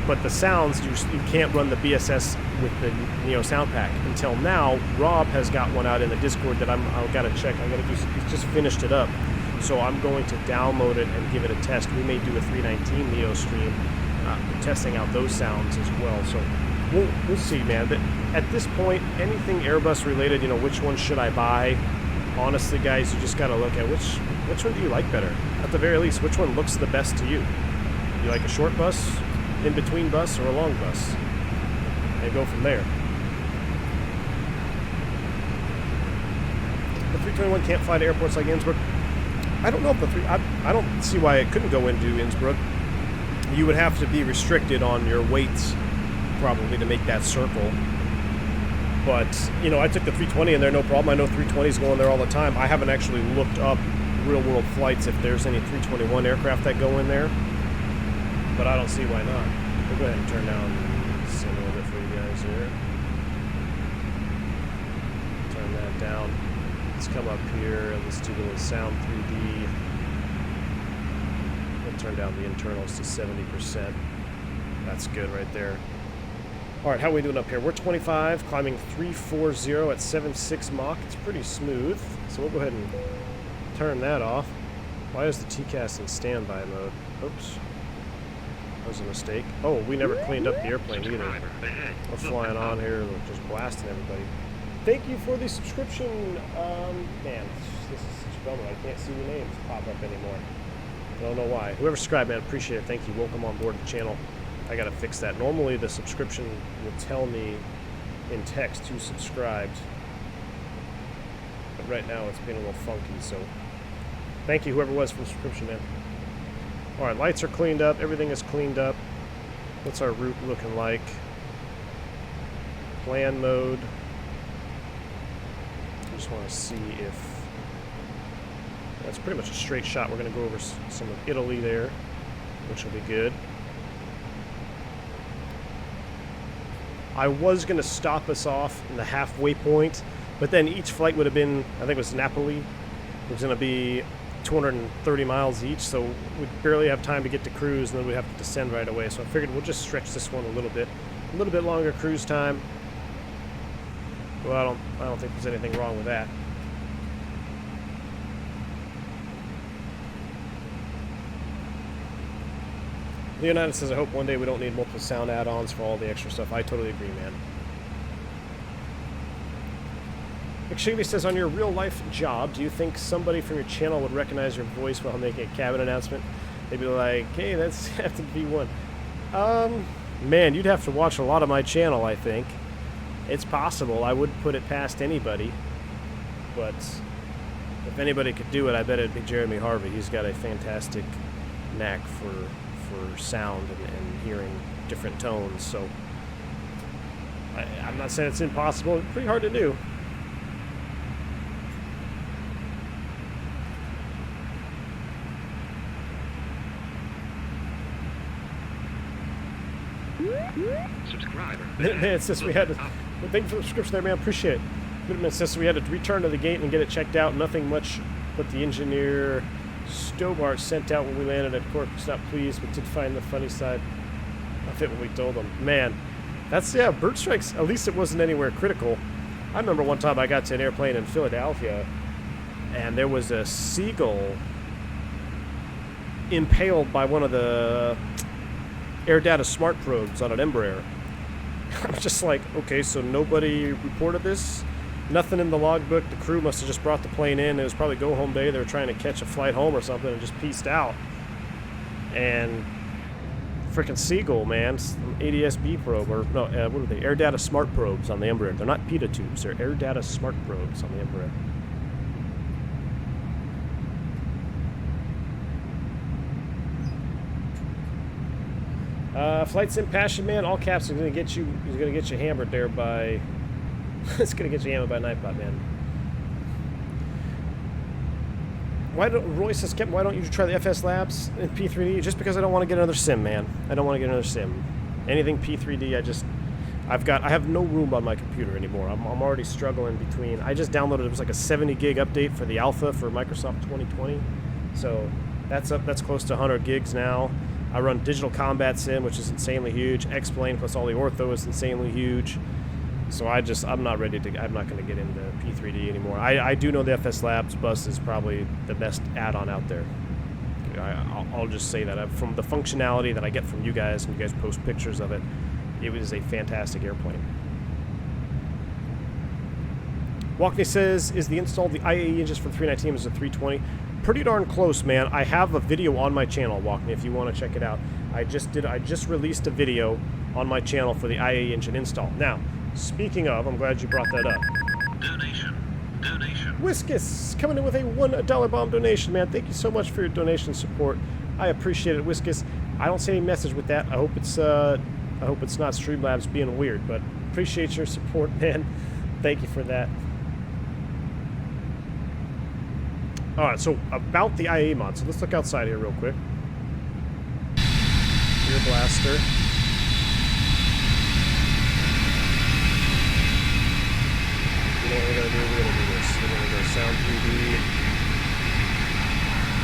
but the sounds, you can't run the BSS with the Neo sound pack. Until now, Rob has got one out in the Discord that I've got to check. He's just finished it up. So I'm going to download it and give it a test. We may do a 319 Neo stream, testing out those sounds as well. So we'll see, man. But at this point, anything Airbus related, you know, which one should I buy? Honestly, guys, you just got to look at which one do you like better? At the very least, which one looks the best to you? You like a short bus, in-between bus, or a long bus? And go from there. The 321 can't fly to airports like Innsbruck. I don't know if I don't see why it couldn't go into Innsbruck. You would have to be restricted on your weights, probably, to make that circle. But, you know, I took the 320 in there, no problem. I know 320s going there all the time. I haven't actually looked up real-world flights if there's any 321 aircraft that go in there. But I don't see why not. We'll go ahead and turn down some a little bit for you guys here. Turn that down. Let's come up here and let's do a little sound 3D. We'll turn down the internals to 70%. That's good right there. All right, how are we doing up here? We're 25, climbing 340 at 7.6 Mach. It's pretty smooth, so we'll go ahead and turn that off. Why is the TCAS in standby mode? Oops. That was a mistake. Oh, we never cleaned up the airplane either. We're flying on here, just blasting everybody. Thank you for the subscription. Man, this is such a bummer. I can't see your names pop up anymore. I don't know why. Whoever subscribed, man, appreciate it. Thank you. Welcome on board the channel. I gotta fix that. Normally the subscription will tell me in text who subscribed, but right now it's being a little funky, so thank you whoever was for the subscription, man. Alright, lights are cleaned up, everything is cleaned up. What's our route looking like? Plan mode. I just want to see if that's pretty much a straight shot. We're going to go over some of Italy there, which will be good. I was going to stop us off in the halfway point, but then each flight would have been, I think it was Napoli. It was going to be 230 miles each, so we'd barely have time to get to cruise, and then we'd have to descend right away. So I figured we'll just stretch this one a little bit longer cruise time. Well, I don't think there's anything wrong with that. Leonidas says, I hope one day we don't need multiple sound add-ons for all the extra stuff. I totally agree, man. McShavy says, on your real-life job, do you think somebody from your channel would recognize your voice while making a cabin announcement? They'd be like, hey, that's have to be one. Man, you'd have to watch a lot of my channel, I think. It's possible. I wouldn't put it past anybody. But if anybody could do it, I bet it'd be Jeremy Harvey. He's got a fantastic knack for sound and hearing different tones. So I'm not saying it's impossible. It's pretty hard to do.
Subscriber.
It says we had to. Thank you for the subscription there, man. Appreciate it. Goodman says we had to return to the gate and get it checked out. Nothing much but the engineer Stobart sent out when we landed at Corpus. Not pleased, but did find the funny side of it when we told him. Man, that's, yeah, bird strikes. At least it wasn't anywhere critical. I remember one time I got to an airplane in Philadelphia, and there was a seagull impaled by one of the air data smart probes on an Embraer. I'm just like, okay, so nobody reported this? Nothing in the logbook. The crew must have just brought the plane in. It was probably go home day. They were trying to catch a flight home or something and just pieced out. And freaking seagull, man, ADS-B probe, or no, what are they? Air data smart probes on the Embraer. They're not PETA tubes. They're air data smart probes on the Embraer. Flight Sim Passion Man, all caps, is gonna get you hammered there by it's gonna get you hammered by Nightbot, man. Roy says, Kevin, why don't you try the FS Labs in P3D? Just because I don't want to get another sim, man. I don't want to get another sim. Anything P3D, I have no room on my computer anymore. I'm already struggling between, I just downloaded, it was like a 70 gig update for the alpha for Microsoft 2020. So that's close to 100 gigs now. I run Digital Combat Sim, which is insanely huge. X-Plane plus all the ortho is insanely huge. So I'm not going to get into P3D anymore. I do know the FS Labs bus is probably the best add-on out there. I'll just say that. From the functionality that I get from you guys, and you guys post pictures of it, it was a fantastic airplane. Walkney says, is the install of the IAE engines for the 319 is a 320? Pretty darn close, man. I have a video on my channel, Walkney, if you want to check it out. I just released a video on my channel for the IAE engine install. Now, speaking of, I'm glad you brought that up.
Donation.
Whiskus coming in with a $1 bomb donation, man. Thank you so much for your donation support. I appreciate it, Whiskus. I don't see any message with that. I hope it's not Streamlabs being weird, but appreciate your support, man. Thank you for that. All right, so about the IAE mod. So let's look outside here real quick. Rear blaster. You know what we're going to do? We're going to do this. We're going to go sound 3D.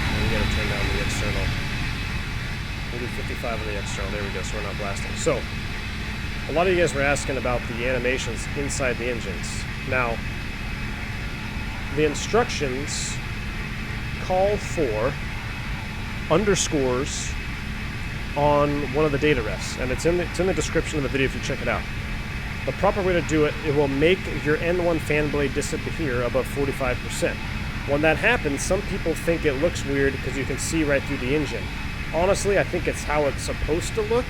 And we got to turn down the external. We'll do 55 on the external. There we go, so we're not blasting. So, a lot of you guys were asking about the animations inside the engines. Now, the instructions call for underscores on one of the data refs, and it's in the description of the video if you check it out. The proper way to do it, it will make your N1 fan blade disappear above 45%. When that happens, some people think it looks weird because you can see right through the engine. Honestly, I think it's how it's supposed to look,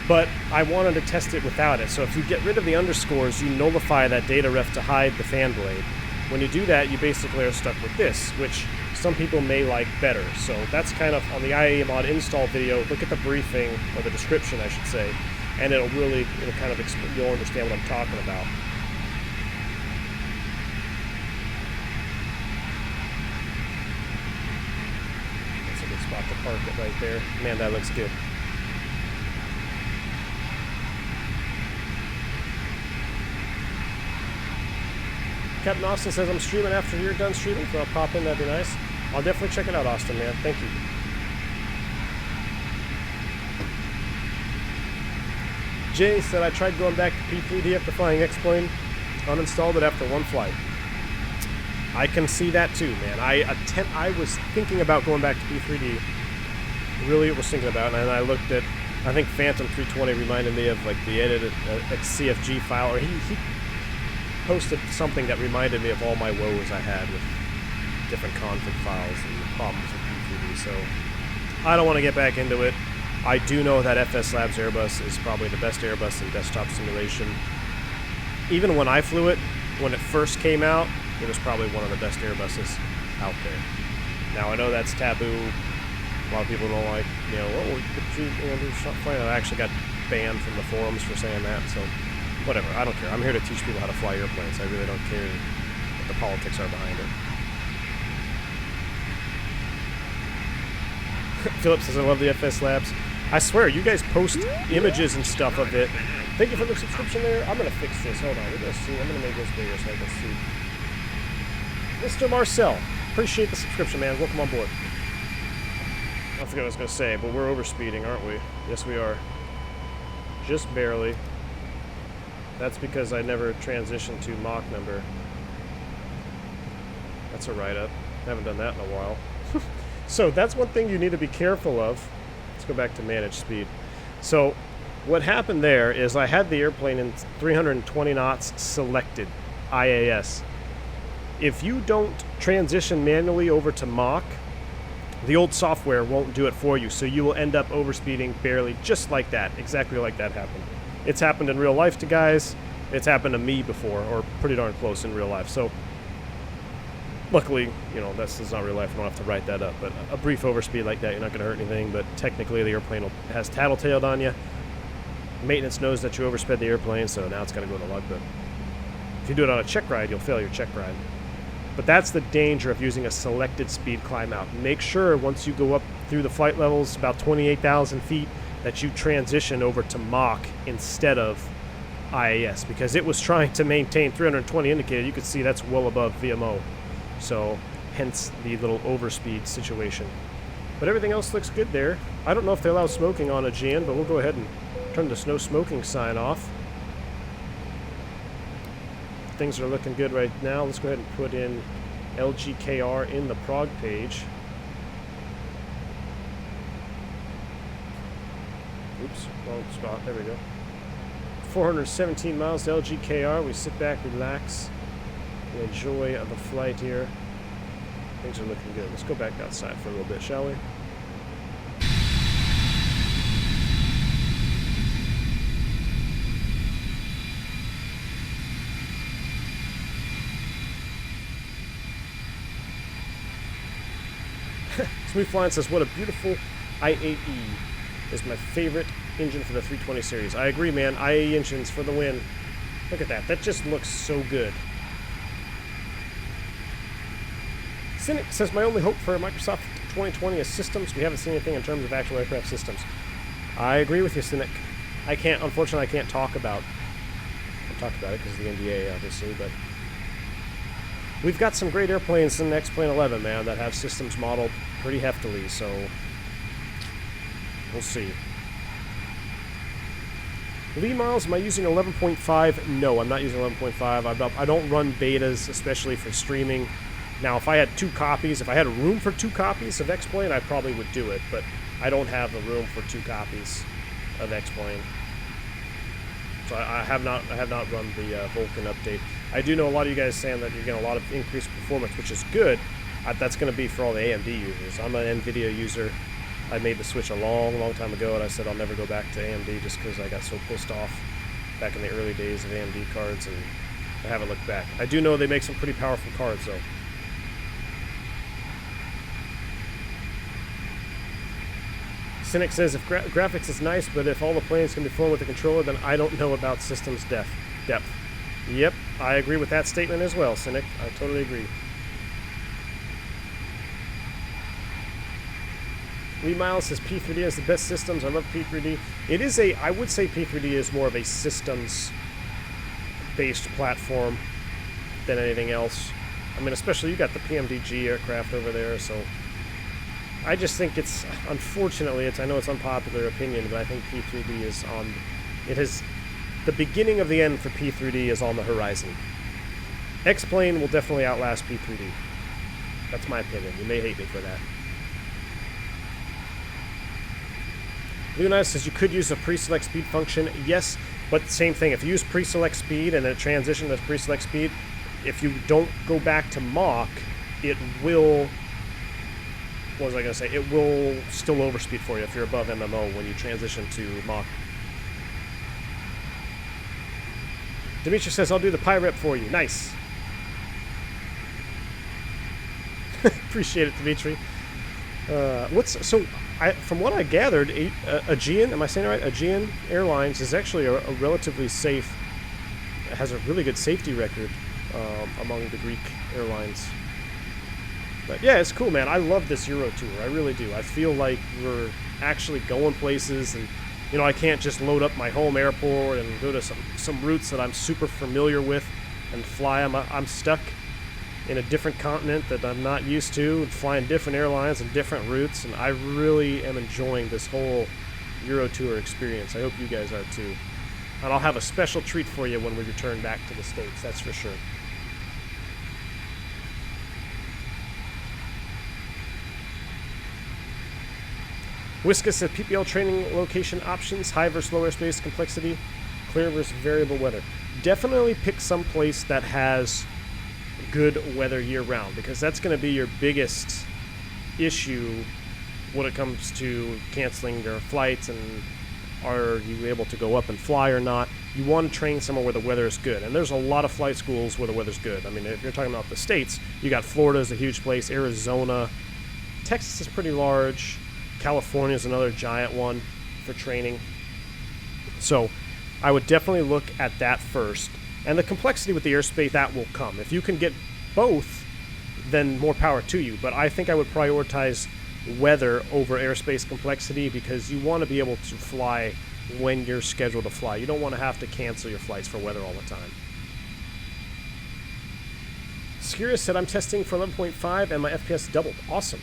but I wanted to test it without it. So if you get rid of the underscores, you nullify that data ref to hide the fan blade. When you do that, you basically are stuck with this, which some people may like better. So that's kind of on the IAE mod install video. Look at the briefing, or the description, I should say, and it'll kind of you'll understand what I'm talking about. That's a good spot to park it right there. Man, that looks good. Captain Austin says, I'm streaming after you're done streaming, so I'll pop in, that'd be nice. I'll definitely check it out, Austin, man. Thank you. Jay said, I tried going back to P3D after flying X-Plane, uninstalled it after one flight. I can see that too, man. I was thinking about going back to P3D. Really was thinking about it, and I looked at, I think Phantom 320 reminded me of like the edited CFG file, or he posted something that reminded me of all my woes I had with different config files and the problems with P3D, so I don't want to get back into it. I do know that FS Labs Airbus is probably the best Airbus in desktop simulation. Even when I flew it, when it first came out, it was probably one of the best Airbuses out there. Now, I know that's taboo. A lot of people don't like, I actually got banned from the forums for saying that, so whatever, I don't care. I'm here to teach people how to fly airplanes. I really don't care what the politics are behind it. Philip says, I love the FS Labs. I swear, you guys post images and stuff of it. Thank you for the subscription there. I'm going to fix this. Hold on. We're going to see. I'm going to make this bigger so I can see. Mr. Marcel, appreciate the subscription, man. Welcome on board. I forgot what I was going to say, but we're overspeeding, aren't we? Yes, we are. Just barely. That's because I never transitioned to Mach number. That's a write-up. I haven't done that in a while. So that's one thing you need to be careful of. Let's go back to manage speed. So what happened there is I had the airplane in 320 knots selected, IAS. If you don't transition manually over to Mach, the old software won't do it for you, so you will end up overspeeding barely, just like that, exactly like that happened. It's happened in real life to guys. It's happened to me before, or pretty darn close in real life. So Luckily, you know, this is not real life. I don't have to write that up. But a brief overspeed like that, you're not going to hurt anything. But technically, the airplane has tattletaled on you. Maintenance knows that you oversped the airplane, so now it's going to go in the logbook. If you do it on a check ride, you'll fail your check ride. But that's the danger of using a selected speed climb out. Make sure once you go up through the flight levels, about 28,000 feet, that you transition over to Mach instead of IAS, because it was trying to maintain 320 indicated. You could see that's well above VMO. So hence the little overspeed situation. But everything else looks good there. I don't know if they allow smoking on a GN, but we'll go ahead and turn this no smoking sign off. Things are looking good right now. Let's go ahead and put in LGKR in the prog page. Oops, wrong spot. There we go. 417 miles to LGKR. We sit back, relax, and enjoy the flight here. Things are looking good. Let's go back outside for a little bit, shall we? Smooth Flying says, what a beautiful IAE. Is my favorite engine for the 320 series. I agree, man. IAE engines for the win. Look at that. That just looks so good. Cynic says, my only hope for Microsoft 2020 is systems. We haven't seen anything in terms of actual aircraft systems. I agree with you, Cynic. I can't, unfortunately, I can't talk about it because of the NDA, obviously, but we've got some great airplanes in the X-Plane 11, man, that have systems modeled pretty heftily, so we'll see. Lee Miles, am I using 11.5? No, I'm not using 11.5. I don't run betas, especially for streaming. Now, if I had 2 copies, if I had room for 2 copies of X-Plane, I probably would do it, but I don't have the room for 2 copies of X-Plane. So I have not run the Vulcan update. I do know a lot of you guys saying that you're getting a lot of increased performance, which is good. That's going to be for all the AMD users. I'm an NVIDIA user. I made the switch a long time ago, and I said I'll never go back to AMD just because I got so pissed off back in the early days of AMD cards, and I haven't looked back. I do know they make some pretty powerful cards, though. Cynic says, if graphics is nice, but if all the planes can be flown with a controller, then I don't know about systems depth. Yep, I agree with that statement as well, Cynic. I totally agree. Lee Miles says P3D is the best systems. I love P3D. It is I would say P3D is more of a systems-based platform than anything else. I mean, especially you got the PMDG aircraft over there, so I just think it's, unfortunately, I know it's unpopular opinion, but I think P3D is on, it has, the beginning of the end for P3D is on the horizon. X-Plane will definitely outlast P3D. That's my opinion. You may hate me for that. Luna says you could use a pre-select speed function. Yes, but same thing. If you use pre-select speed and then transition to pre-select speed, if you don't go back to Mach, it will, what was I going to say? It will still overspeed for you if you're above MMO when you transition to Mach. Dimitri says, I'll do the PyRep for you. Nice. Appreciate it, Dimitri. From what I gathered, Aegean, am I saying it right? Aegean Airlines is actually a relatively safe, has a really good safety record among the Greek airlines. But yeah, it's cool, man. I love this Euro tour. I really do. I feel like we're actually going places, and you know, I can't just load up my home airport and go to some routes that I'm super familiar with and fly. I'm stuck in a different continent that I'm not used to, flying different airlines and different routes, and I really am enjoying this whole Euro tour experience. I hope you guys are too. And I'll have a special treat for you when we return back to the States, that's for sure. Whiskas said PPL training location options, high versus low airspace complexity, clear versus variable weather. Definitely pick some place that has good weather year-round, because that's going to be your biggest issue when it comes to canceling your flights and are you able to go up and fly or not? You want to train somewhere where the weather is good. And there's a lot of flight schools where the weather's good. I mean, if you're talking about the States, you got Florida's a huge place, Arizona, Texas is pretty large, California is another giant one for training. So I would definitely look at that first. And the complexity with the airspace, that will come. If you can get both, then more power to you. But I think I would prioritize weather over airspace complexity, because you want to be able to fly when you're scheduled to fly. You don't want to have to cancel your flights for weather all the time. Skira said, I'm testing for 11.5 and my FPS doubled. Awesome.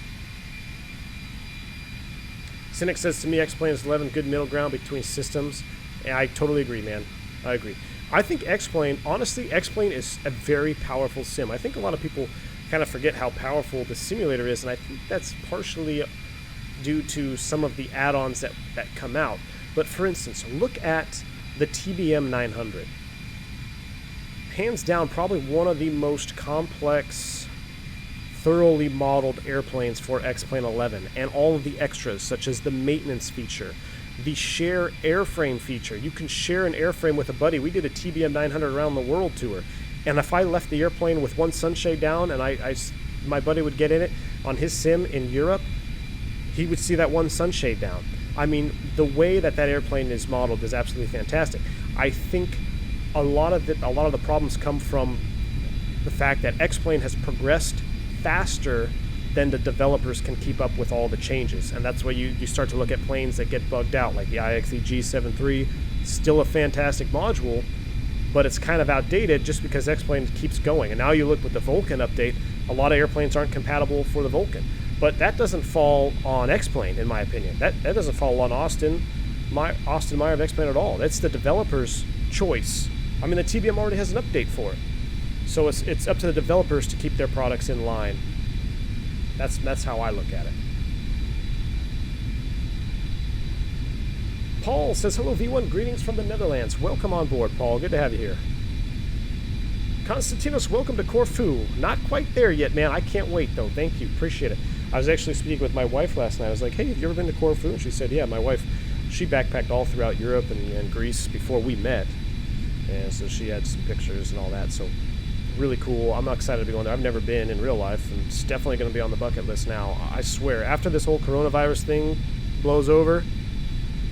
Cynic says to me, X-Plane is 11, good middle ground between systems. And I totally agree, man. I agree. I think X-Plane, honestly, X-Plane is a very powerful sim. I think a lot of people kind of forget how powerful the simulator is, and I think that's partially due to some of the add-ons that come out. But for instance, look at the TBM 900. Hands down, probably one of the most complex, thoroughly modeled airplanes for X-Plane 11, and all of the extras, such as the maintenance feature, the share airframe feature. You can share an airframe with a buddy. We did a TBM 900 around the world tour, and if I left the airplane with one sunshade down and my buddy would get in it on his sim in Europe, he would see that one sunshade down. I mean, the way that airplane is modeled is absolutely fantastic. I think a lot of the problems come from the fact that X-Plane has progressed faster than the developers can keep up with all the changes, and that's why you start to look at planes that get bugged out, like the IAE G73. Still a fantastic module, but it's kind of outdated just because X-Plane keeps going. And now you look with the Vulcan update, a lot of airplanes aren't compatible for the Vulcan. But that doesn't fall on X-Plane, in my opinion. That doesn't fall on Austin Meyer of X-Plane at all. That's the developer's choice. I mean, the TBM already has an update for it. So it's up to the developers to keep their products in line. That's how I look at it. Paul says, hello V1, greetings from the Netherlands. Welcome on board, Paul. Good to have you here. Konstantinos, welcome to Corfu. Not quite there yet, man. I can't wait, though. Thank you. Appreciate it. I was actually speaking with my wife last night. I was like, hey, have you ever been to Corfu? And she said, yeah. My wife, she backpacked all throughout Europe and Greece before we met. And so she had some pictures and all that. So really cool. I'm excited to be going there. I've never been in real life, and it's definitely going to be on the bucket list now. I swear, after this whole coronavirus thing blows over,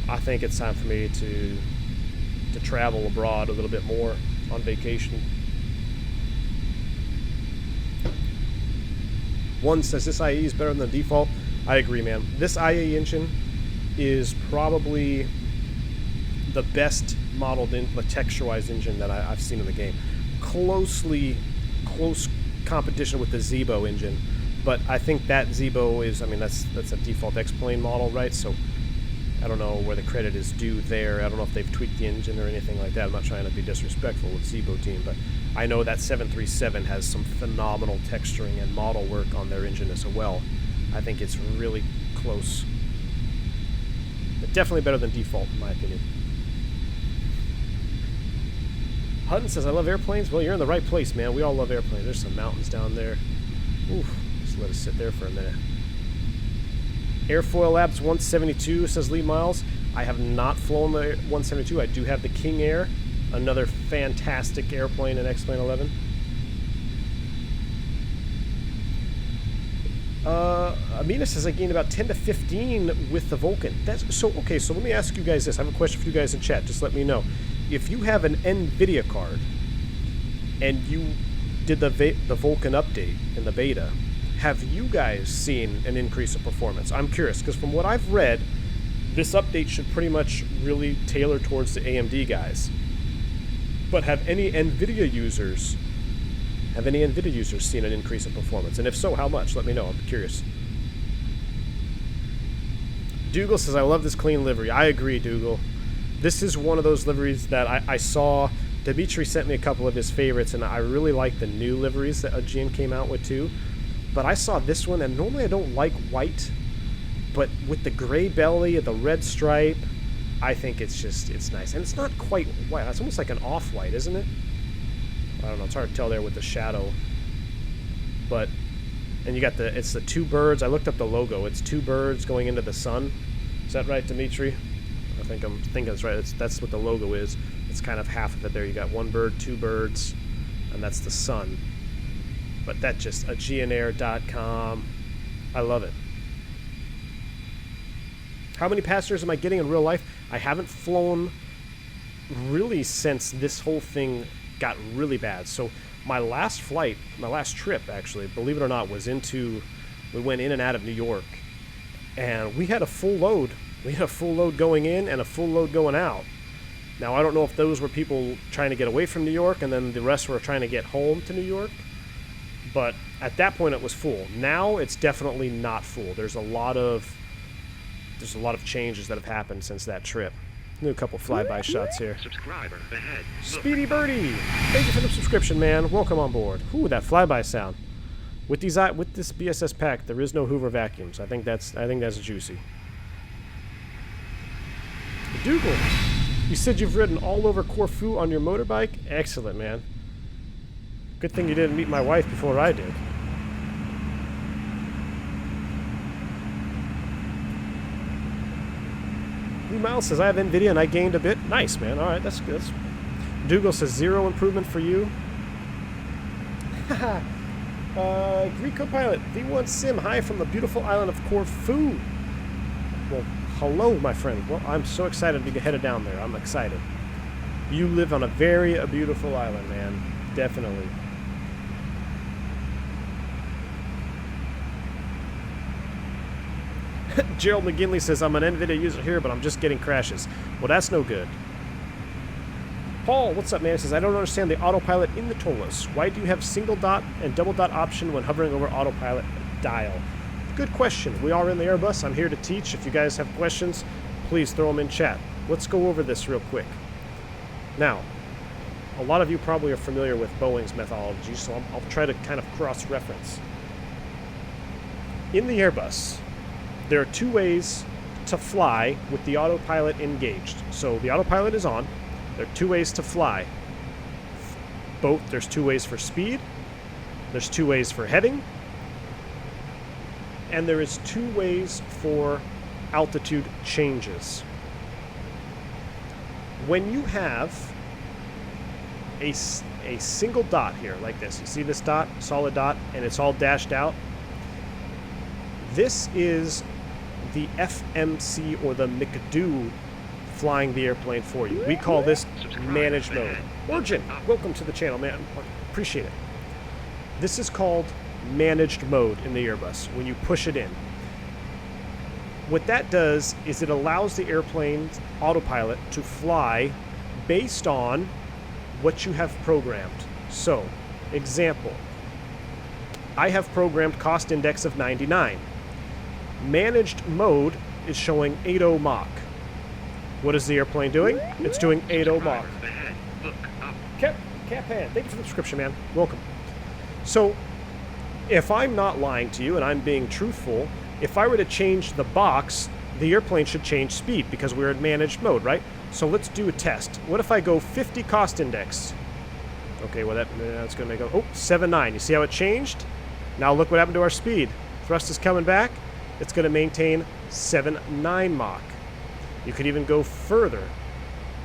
I think it's time for me to travel abroad a little bit more on vacation. One says this IAE is better than the default. I agree, man. This IAE engine is probably the best modeled in the texture-wise engine that I've seen in the game. Close competition with the Zebo engine, but I think that Zebo is, I mean, that's a default X-Plane model, right? So I don't know where the credit is due there. I don't know if they've tweaked the engine or anything like that. I'm not trying to be disrespectful with Zebo team, but I know that 737 has some phenomenal texturing and model work on their engine as well. I think it's really close, but definitely better than default in my opinion. Hutton says, I love airplanes. Well, you're in the right place, man. We all love airplanes. There's some mountains down there. Oof, just let us sit there for a minute. Airfoil Labs 172 says Lee Miles. I have not flown the 172. I do have the King Air, another fantastic airplane in X-Plane 11. Amina says I gained about 10 to 15 with the Vulcan. That's so okay. So let me ask you guys this. I have a question for you guys in chat. Just let me know. If you have an NVIDIA card and you did the Vulcan update in the beta, have you guys seen an increase in performance? I'm curious, because from what I've read, this update should pretty much really tailor towards the AMD guys. But have any NVIDIA users seen an increase in performance? And if so, how much? Let me know. I'm curious. Dougal says, I love this clean livery. I agree, Dougal. This is one of those liveries that I saw. Dimitri sent me a couple of his favorites, and I really like the new liveries that GM came out with too. But I saw this one, and normally I don't like white, but with the gray belly and the red stripe, I think it's nice. And it's not quite white. It's almost like an off-white, isn't it? I don't know. It's hard to tell there with the shadow. But, and you got it's the two birds. I looked up the logo. It's two birds going into the sun. Is that right, Dimitri? I think I'm thinking that's right. That's what the logo is. It's kind of half of it there. You got one bird, two birds, and that's the sun. But that's just aegeanair.com. I love it. How many passengers am I getting in real life? I haven't flown really since this whole thing got really bad. So my last flight, my last trip actually, believe it or not, was we went in and out of New York. And we had a full load. We had a full load going in and a full load going out. Now, I don't know if those were people trying to get away from New York and then the rest were trying to get home to New York. But at that point, it was full. Now, it's definitely not full. There's a lot of changes that have happened since that trip. Do a couple flyby shots here.
Subscriber ahead.
Speedy Birdie, thank you for the subscription, man. Welcome on board. Ooh, that flyby sound. With this BSS pack, there is no Hoover vacuums. I think that's juicy. Dougal, you said you've ridden all over Corfu on your motorbike? Excellent, man. Good thing you didn't meet my wife before I did. Lee Miles says, I have NVIDIA and I gained a bit. Nice, man. All right, that's good. Dougal says, 0 improvement for you. Greek co-pilot, V1 Sim, hi from the beautiful island of Corfu. Well, hello, my friend. Well, I'm so excited to be headed down there. I'm excited. You live on a very beautiful island, man. Definitely. Gerald McGinley says, I'm an NVIDIA user here, but I'm just getting crashes. Well, that's no good. Paul, what's up, man? He says, I don't understand the autopilot in the Toliss. Why do you have single dot and double dot option when hovering over autopilot dial? Good question. We are in the Airbus. I'm here to teach. If you guys have questions, please throw them in chat. Let's go over this real quick. Now, a lot of you probably are familiar with Boeing's methodology, so I'll try to kind of cross-reference. In the Airbus, there are two ways to fly with the autopilot engaged. So the autopilot is on. There are two ways to fly. There's two ways for speed. There's two ways for heading. And there is two ways for altitude changes. When you have a single dot here like this, you see this dot, solid dot, and it's all dashed out. This is the FMC or the McDo flying the airplane for you. We call this managed mode. Origin, welcome to the channel, man. Appreciate it. This is called managed mode in the Airbus when you push it in. What that does is it allows the airplane's autopilot to fly based on what you have programmed. So, example, I have programmed cost index of 99. Managed mode is showing 80 Mach. What is the airplane doing? It's doing 80 Mach. Capan, thank you for the subscription, man. Welcome. So, if I'm not lying to you and I'm being truthful, if I were to change the box, the airplane should change speed because we're in managed mode, right? So let's do a test. What if I go 50 cost index? Okay, well that's going to make 7.9. You see how it changed? Now look what happened to our speed. Thrust is coming back. It's going to maintain 7.9 Mach. You could even go further.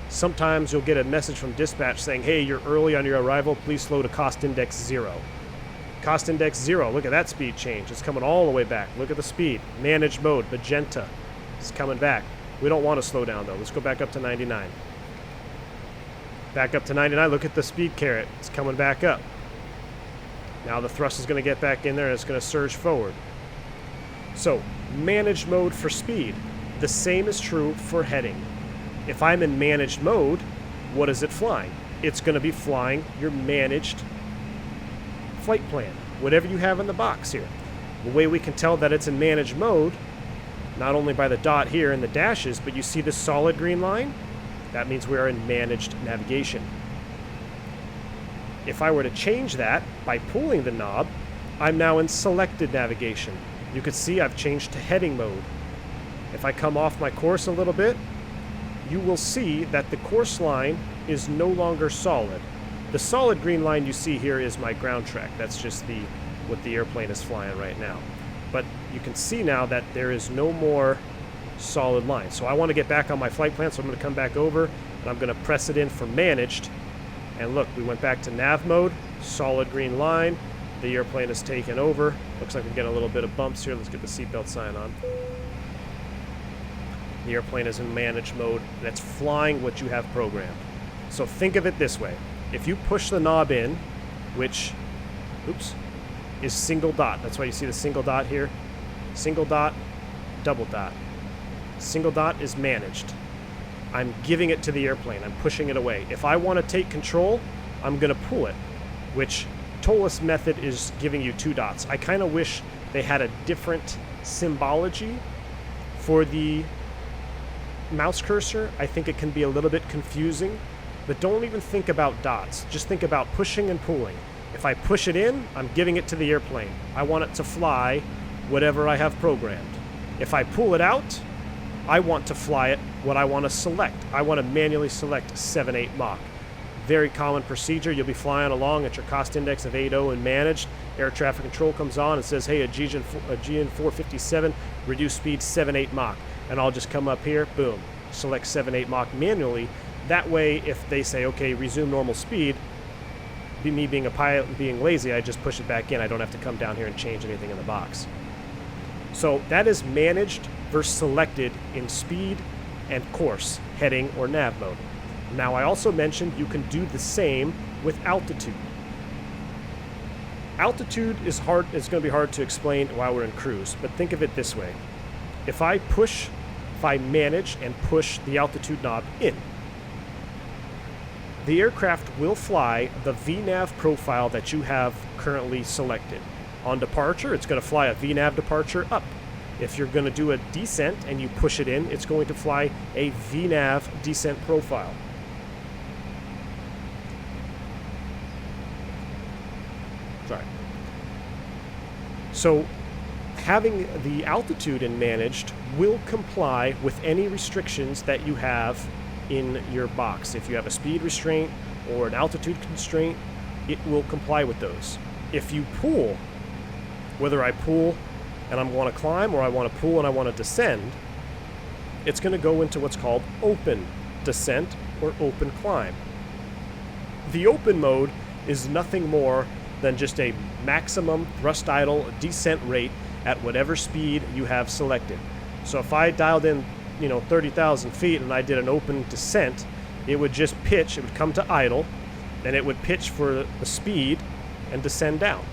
Sometimes you'll get a message from dispatch saying, hey, you're early on your arrival. Please slow to cost index 0. Cost index 0. Look at that speed change. It's coming all the way back. Look at the speed. Managed mode. Magenta. It's coming back. We don't want to slow down, though. Let's go back up to 99. Back up to 99. Look at the speed caret. It's coming back up. Now the thrust is going to get back in there and it's going to surge forward. So, managed mode for speed. The same is true for heading. If I'm in managed mode, what is it flying? It's going to be flying your managed flight plan, whatever you have in the box here. The way we can tell that it's in managed mode, not only by the dot here and the dashes, but you see this solid green line? That means we are in managed navigation. If I were to change that by pulling the knob, I'm now in selected navigation. You can see I've changed to heading mode. If I come off my course a little bit, you will see that the course line is no longer solid. The solid green line you see here is my ground track. That's just what the airplane is flying right now. But you can see now that there is no more solid line. So I want to get back on my flight plan, so I'm going to come back over, and I'm going to press it in for managed. And look, we went back to nav mode, solid green line. The airplane is taken over. Looks like we're getting a little bit of bumps here. Let's get the seatbelt sign on. The airplane is in managed mode, and it's flying what you have programmed. So think of it this way. If you push the knob in, which, oops, is single dot. That's why you see the single dot here. Single dot, double dot. Single dot is managed. I'm giving it to the airplane. I'm pushing it away. If I want to take control, I'm going to pull it, which Toliss method is giving you 2 dots. I kind of wish they had a different symbology for the mouse cursor. I think it can be a little bit confusing, but don't even think about dots. Just think about pushing and pulling. If I push it in, I'm giving it to the airplane. I want it to fly whatever I have programmed. If I pull it out, I want to fly it what I want to select. I want to manually select 7-8 Mach. Very common procedure. You'll be flying along at your cost index of 8.0 and managed. Air traffic control comes on and says, hey, a GN 457, reduce speed 7-8 Mach. And I'll just come up here, boom, select 7-8 Mach manually. That way, if they say, okay, resume normal speed, me being a pilot and being lazy, I just push it back in. I don't have to come down here and change anything in the box. So that is managed versus selected in speed and course, heading or nav mode. Now, I also mentioned you can do the same with altitude. Altitude is hard. It's going to be hard to explain while we're in cruise, but think of it this way. If I manage and push the altitude knob in, the aircraft will fly the VNAV profile that you have currently selected. On departure, it's going to fly a VNAV departure up. If you're going to do a descent and you push it in, it's going to fly a VNAV descent profile. Sorry. So having the altitude in managed will comply with any restrictions that you have in your box. If you have a speed restraint or an altitude constraint, it will comply with those. If you pull, whether I pull and I want to climb or I want to pull and I want to descend, it's going to go into what's called open descent or open climb. The open mode is nothing more than just a maximum thrust idle descent rate at whatever speed you have selected. So if I dialed in 30,000 feet and I did an open descent, it would just pitch, it would come to idle, then it would pitch for the speed and descend down.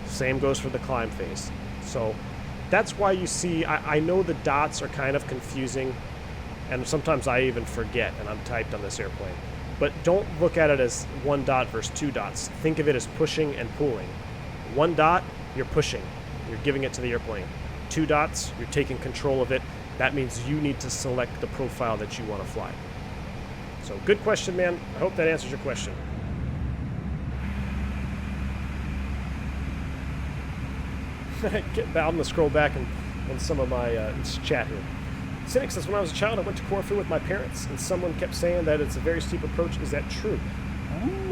Same goes for the climb phase. So that's why you see, I know the dots are kind of confusing, and sometimes I even forget, and I'm typed on this airplane. But don't look at it as 1 dot versus 2 dots. Think of it as pushing and pulling. 1 dot, you're pushing. You're giving it to the airplane. 2 dots, you're taking control of it. That means you need to select the profile that you want to fly. So good question, man. I hope that answers your question. I'm going to scroll back in some of my chat here. Cynic says, when I was a child, I went to Corfu with my parents, and someone kept saying that it's a very steep approach. Is that true?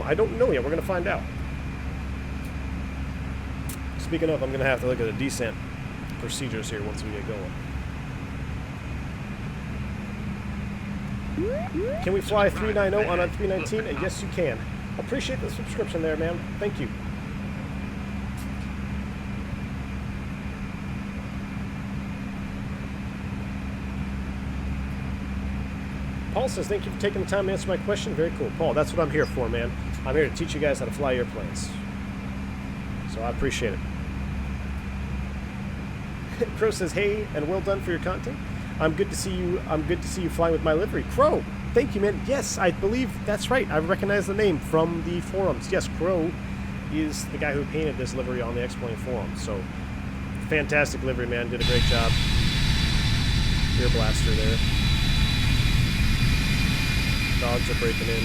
I don't know yet. We're going to find out. Speaking of, I'm going to have to look at the descent procedures here once we get going. Can we fly 390 on a 319? And yes, you can. Appreciate the subscription there, man. Thank you. Paul says, thank you for taking the time to answer my question. Very cool. Paul, that's what I'm here for, man. I'm here to teach you guys how to fly airplanes. So I appreciate it. Crow says, hey, and well done for your content. I'm good to see you flying with my livery. Crow, thank you, man. Yes, I believe that's right. I recognize the name from the forums. Yes, Crow is the guy who painted this livery on the X-Plane forum. So fantastic livery, man. Did a great job. Rear blaster there. Dogs are breaking in.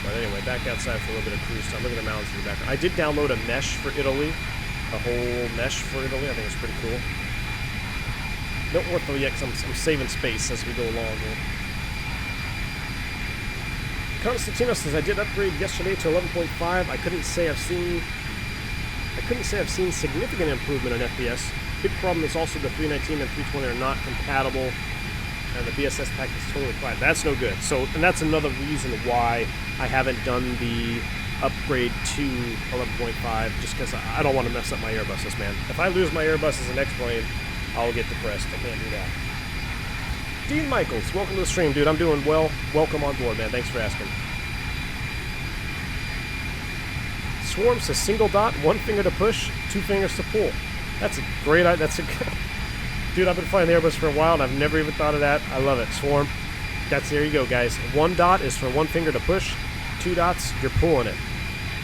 But anyway, back outside for a little bit of cruise time. Look at the mountains in the background. I did download a mesh for Italy. A whole mesh for Italy. I think it's pretty cool. Don't work though yet because I'm saving space as we go along here. Constantino says, I did upgrade yesterday to 11.5. I couldn't say I've seen significant improvement in FPS, Big problem is also the 319 and 320 are not compatible, and the BSS pack is totally quiet. That's no good. So, and that's another reason why I haven't done the upgrade to 11.5, just because I don't want to mess up my Airbuses, man. If I lose my Airbuses in X-Plane, I'll get depressed. I can't do that. Dean Michaels, welcome to the stream, dude. I'm doing well. Welcome on board, man. Thanks for asking. Swarm says single dot, one finger to push, two fingers to pull. That's a great idea. That's a dude, I've been flying the Airbus for a while, and I've never even thought of that. I love it. Swarm. There you go, guys. One dot is for one finger to push. Two dots, you're pulling it.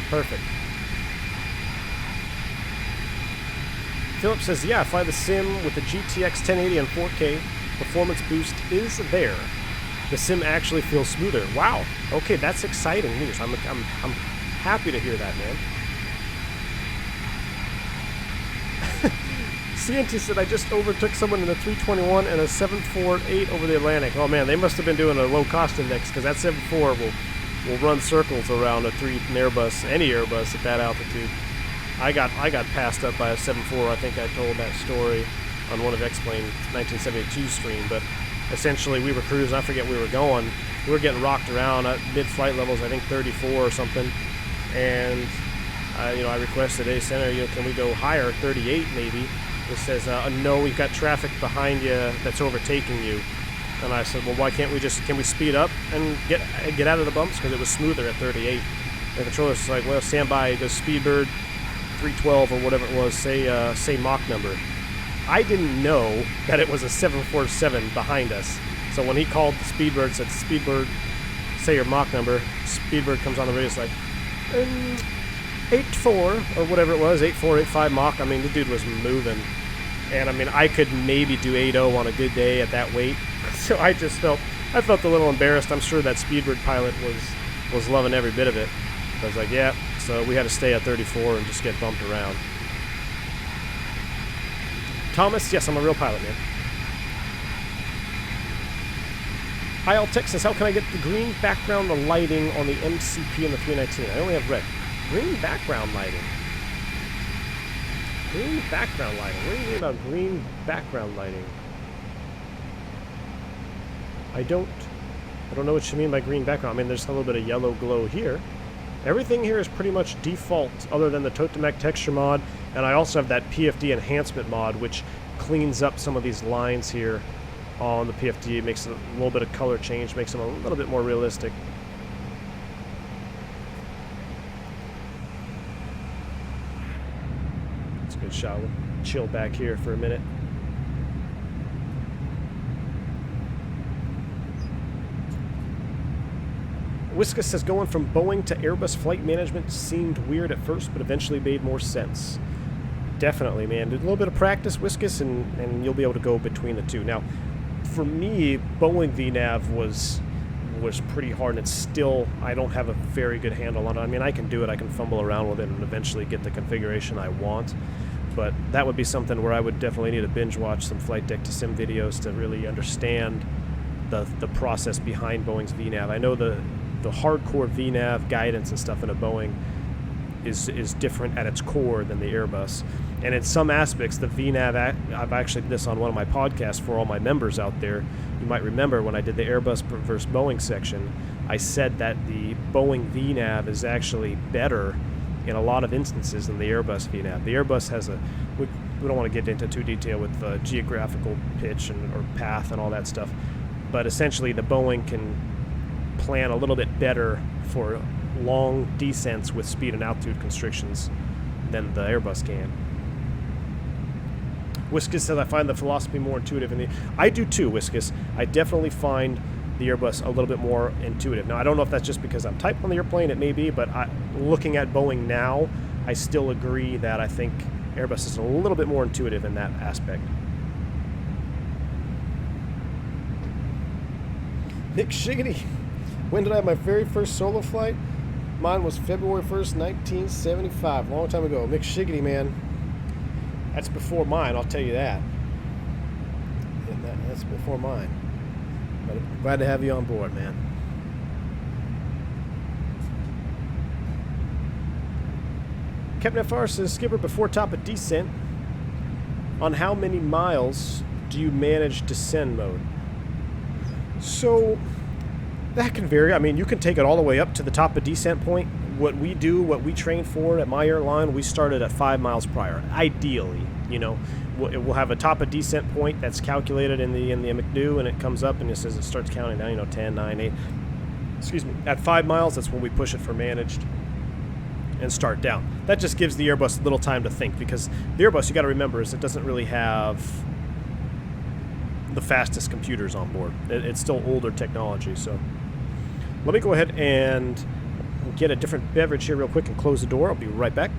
Perfect. Philip says, yeah, I fly the sim with the GTX 1080 and 4K. Performance boost is there. The sim actually feels smoother. Wow. Okay, that's exciting news. I'm happy to hear that, man. CNT said, I just overtook someone in a 321 and a 748 over the Atlantic. Oh, man, they must have been doing a low-cost index, because that 74 will run circles around an Airbus, any Airbus at that altitude. I got passed up by a 7.4. I think I told that story on one of X-Plane's 1972 stream, but essentially we were cruising. I forget where we were going. We were getting rocked around at mid-flight levels, I think 34 or something, and I requested, hey, Senator, can we go higher, 38 maybe? It says, no, we've got traffic behind you that's overtaking you. And I said, well, why can't we can we speed up and get out of the bumps? Because it was smoother at 38. And the controller's like, well, stand by, the Speedbird 312 or whatever it was, say Mach number. I didn't know that it was a 747 behind us. So when he called the Speedbird, said, Speedbird, say your Mach number, Speedbird comes on the radio, it's like, 84 or whatever it was, 84, 85 Mach. I mean, the dude was moving. And I mean, I could maybe do 8.0 on a good day at that weight. So I felt a little embarrassed. I'm sure that Speedbird pilot was loving every bit of it. I was like, yeah, so we had to stay at 34 and just get bumped around. Thomas, yes, I'm a real pilot, man. IL Texas, how can I get the green background lighting on the MCP and the 319? I only have red. Green background lighting. Green background lighting. What do you mean about green background lighting? I don't know what you mean by green background. I mean, there's a little bit of yellow glow here. Everything here is pretty much default other than the Totemec texture mod, and I also have that PFD enhancement mod, which cleans up some of these lines here on the PFD. It makes a little bit of color change, makes them a little bit more realistic. It's a good shot. We'll chill back here for a minute. Whiskas says, going from Boeing to Airbus flight management seemed weird at first, but eventually made more sense. Definitely, man. A little bit of practice, Whiskas, and you'll be able to go between the two. Now, for me, Boeing VNav was pretty hard, and it's still, I don't have a very good handle on it. I mean, I can do it. I can fumble around with it and eventually get the configuration I want. But that would be something where I would definitely need to binge watch some flight deck to sim videos to really understand the process behind Boeing's VNav. I know the hardcore VNav guidance and stuff in a Boeing is different at its core than the Airbus. And in some aspects, the VNav, I've actually did this on one of my podcasts for all my members out there. You might remember when I did the Airbus versus Boeing section, I said that the Boeing VNav is actually better in a lot of instances than the Airbus VNav. The Airbus has we don't want to get into too detail with geographical pitch or path and all that stuff, but essentially the Boeing can plan a little bit better for long descents with speed and altitude constrictions than the Airbus can. Whiskas says, I find the philosophy more intuitive. I do too, Whiskas. I definitely find the Airbus a little bit more intuitive. Now, I don't know if that's just because I'm typed on the airplane, it may be, but looking at Boeing now, I still agree that I think Airbus is a little bit more intuitive in that aspect. Nick Shiggity, when did I have my very first solo flight? Mine was February 1st, 1975, a long time ago. Mick Shiggity, man. That's before mine, I'll tell you that. That's before mine. But I'm glad to have you on board, man. Captain FR says, Skipper, before top of descent, on how many miles do you manage descend mode. So that can vary. I mean, you can take it all the way up to the top of descent point. What we do, what we train for at my airline, we started at 5 miles per hour. Ideally, you know, we'll have a top of descent point that's calculated in the McDo, and it comes up and it says it starts counting down, you know, 10, 9, 8. Excuse me. At 5 miles, that's when we push it for managed and start down. That just gives the Airbus a little time to think, because the Airbus, you got to remember, is it doesn't really have the fastest computers on board. It's still older technology. So let me go ahead and get a different beverage here real quick and close the door. I'll be right back.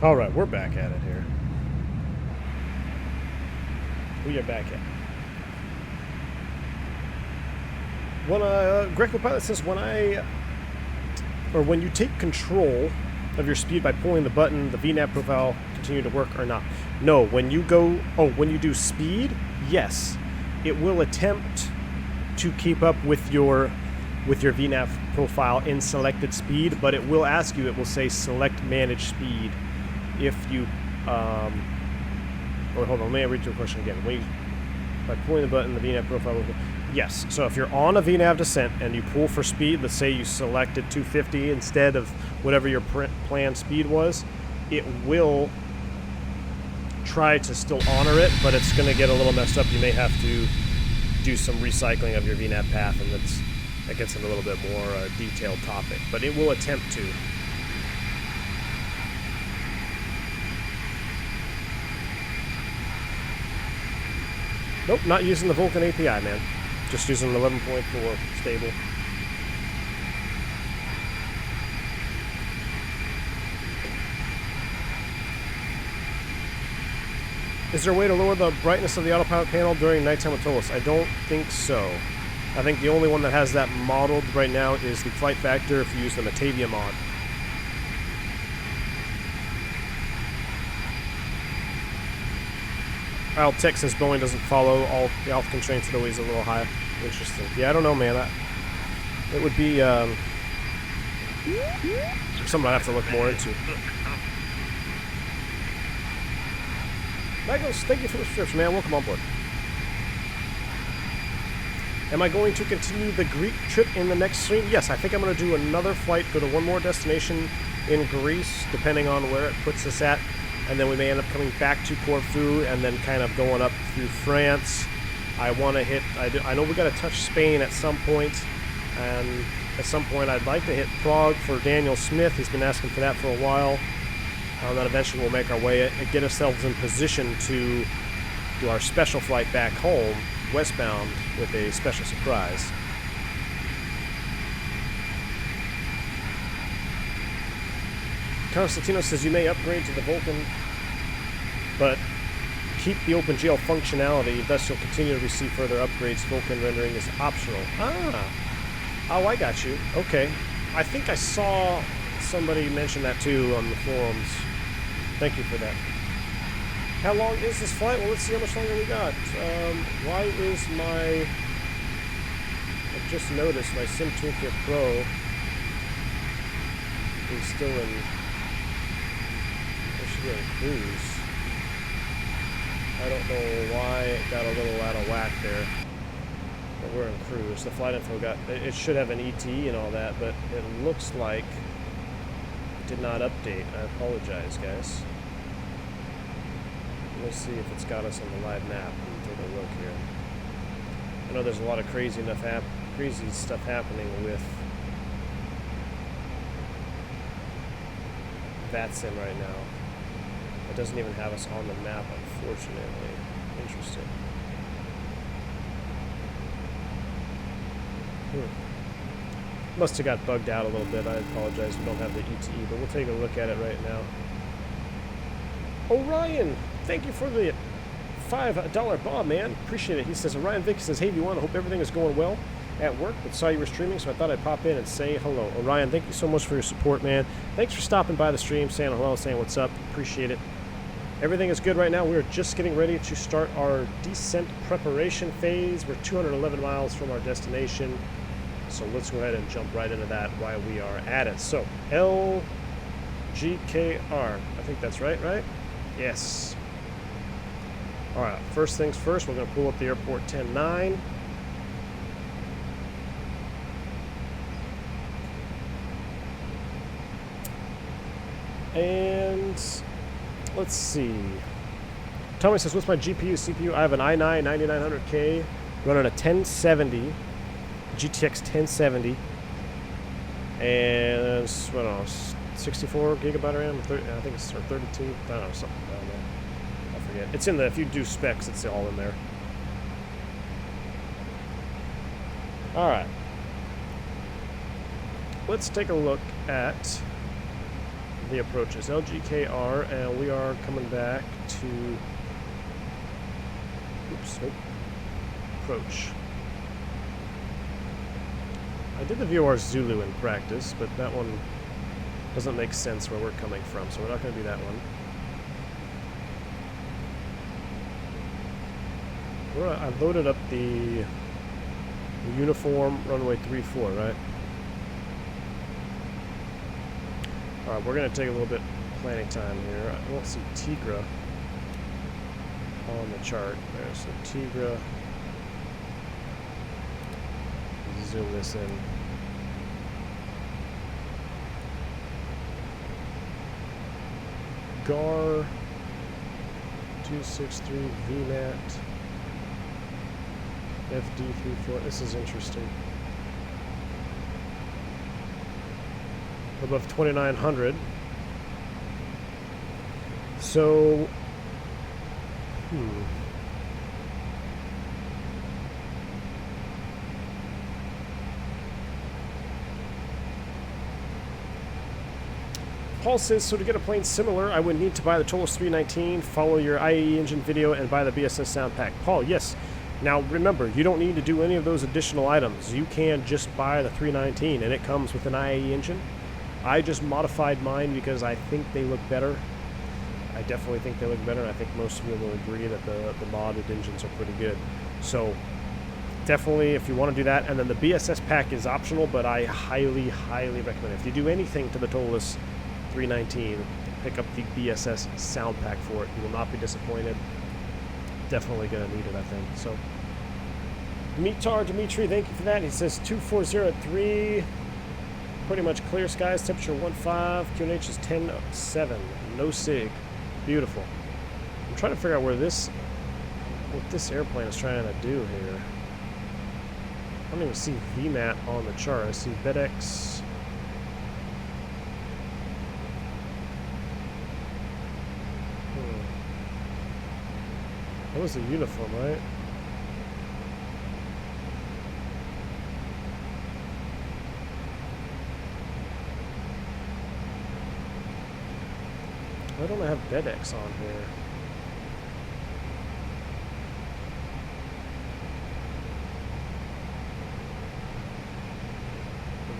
All right, we're back at it here. We are back at it. Greg the Pilot says, when you take control of your speed by pulling the button, the VNAV profile continue to work or not? No, when you do speed, yes, it will attempt to keep up with your VNAV profile in selected speed, but it will ask you, it will say select manage speed. If you, hold on, let me read your question again. By pulling the button, the VNAV profile will, yes. So if you're on a VNAV descent and you pull for speed, let's say you selected 250 instead of whatever your planned speed was, it will try to still honor it, but it's going to get a little messed up. You may have to do some recycling of your VNAV path, and that gets into a little bit more detailed topic, but it will attempt to. Nope, not using the Vulcan API, man. Just using 11.4 stable. Is there a way to lower the brightness of the autopilot panel during nighttime with Toliss? I don't think so. I think the only one that has that modeled right now is the Flight Factor if you use the Matavia mod. Al Tech says Boeing doesn't follow all the alpha constraints. It always a little high. Interesting. Yeah, I don't know, man. It would be something I'd have to look more into. Michaels, thank you for the subscription, man. Welcome on board. Am I going to continue the Greek trip in the next stream? Yes, I think I'm going to do another flight, go to one more destination in Greece, depending on where it puts us at. And then we may end up coming back to Corfu and then kind of going up through France. I want to hit, I know we got to touch Spain at some point, and at some point I'd like to hit Prague for Daniel Smith. He's been asking for that for a while. And then eventually we'll make our way and get ourselves in position to do our special flight back home, westbound, with a special surprise. Constantino says you may upgrade to the Vulcan, but keep the OpenGL functionality, thus you'll continue to receive further upgrades. Vulcan rendering is optional. Oh, I got you. Okay. I think I saw somebody mention that too on the forums. Thank you for that. How long is this flight? Well, let's see how much longer we got. Why is my... I've just noticed my SimToolKit Pro is still in... cruise. I don't know why it got a little out of whack there, but we're in cruise. The flight info it should have an ET and all that, but it looks like it did not update. I apologize, guys. Let's see if it's got us on the live map. Let me take a look here. I know there's a lot of crazy stuff happening with VATSIM right now. It doesn't even have us on the map, unfortunately. Interesting. Must have got bugged out a little bit. I apologize. We don't have the ETE, but we'll take a look at it right now. Orion, thank you for the $5 Bob, man. Appreciate it. He says, Orion Vic says, hey, everyone, I hope everything is going well at work, but saw you were streaming, so I thought I'd pop in and say hello. Orion, thank you so much for your support, man. Thanks for stopping by the stream, saying hello, saying what's up. Appreciate it. Everything is good right now. We're just getting ready to start our descent preparation phase. We're 211 miles from our destination, so let's go ahead and jump right into that while we are at it. So, LGKR. I think that's right? Yes. All right, first things first, we're going to pull up the airport 10-9. And let's see. Tommy says, what's my GPU, CPU? I have an i9 9900K running a 1070, GTX 1070. And, what else? 64 gigabyte RAM? I think it's 32. I don't know, something. I don't know. I forget. It's in the, if you do specs, it's all in there. Alright. Let's take a look at the approaches. LGKR, and we are coming back to, oops, nope, approach. I did the VoRZulu in practice, but that one doesn't make sense where we're coming from, so we're not going to do that one. I loaded up the uniform runway 34, right? Alright, we're going to take a little bit of planning time here. I don't see Tigra on the chart. There's the Tigra. Zoom this in. GAR 263 VMAT FD34. This is interesting. Above 2900. So, Paul says, so to get a plane similar, I would need to buy the Toliss A319, follow your IAE engine video, and buy the BSS sound pack. Paul, yes. Now, remember, you don't need to do any of those additional items. You can just buy the 319, and it comes with an IAE engine. I just modified mine because I think they look better. I definitely think they look better, and I think most of you will agree that the modded engines are pretty good. So, definitely, if you want to do that, and then the BSS pack is optional, but I highly, highly recommend it. If you do anything to the Toliss 319, pick up the BSS sound pack for it. You will not be disappointed. Definitely going to need it, I think. So, Dimitri, thank you for that. He says 2403. Pretty much clear skies, temperature 15, QNH is 10.7, no SIG. Beautiful. I'm trying to figure out what this airplane is trying to do here. I don't even see VMAT on the chart. I see BedX. That was the uniform, right? Why don't I have BedX on here?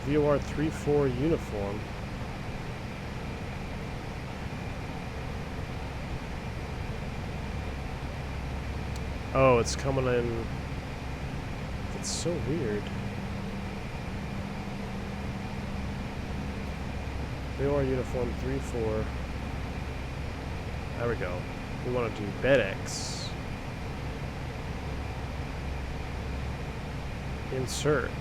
The VOR34 uniform. Oh, it's coming in. It's so weird. VOR uniform 34. There we go. We want to do BedX. Insert.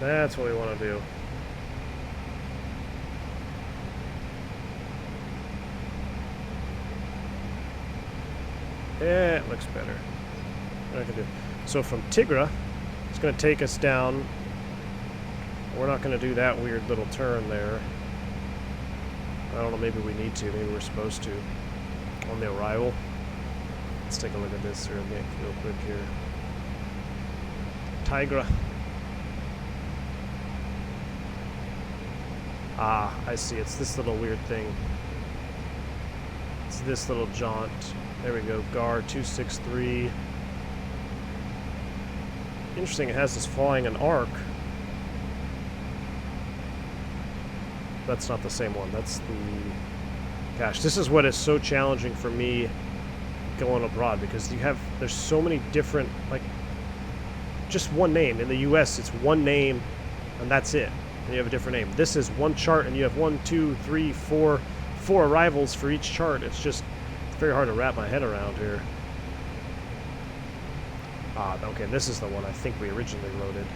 That's what we want to do. Yeah, it looks better. What I can do. So from Tigra, it's going to take us down. We're not going to do that weird little turn there. I don't know, maybe we need to. Maybe we're supposed to. On the arrival. Let's take a look at this real quick here. Tigra. Ah, I see. It's this little weird thing. It's this little jaunt. There we go. GAR 263. Interesting, it has us flying an arc. That's not the same one. That's the... Gosh, this is what is so challenging for me going abroad, because there's so many different, like, just one name. In the US, it's one name, and that's it. And you have a different name. This is one chart, and you have 1, 2, 3, 4 arrivals for each chart. It's very hard to wrap my head around here. Ah, okay, this is the one I think we originally loaded.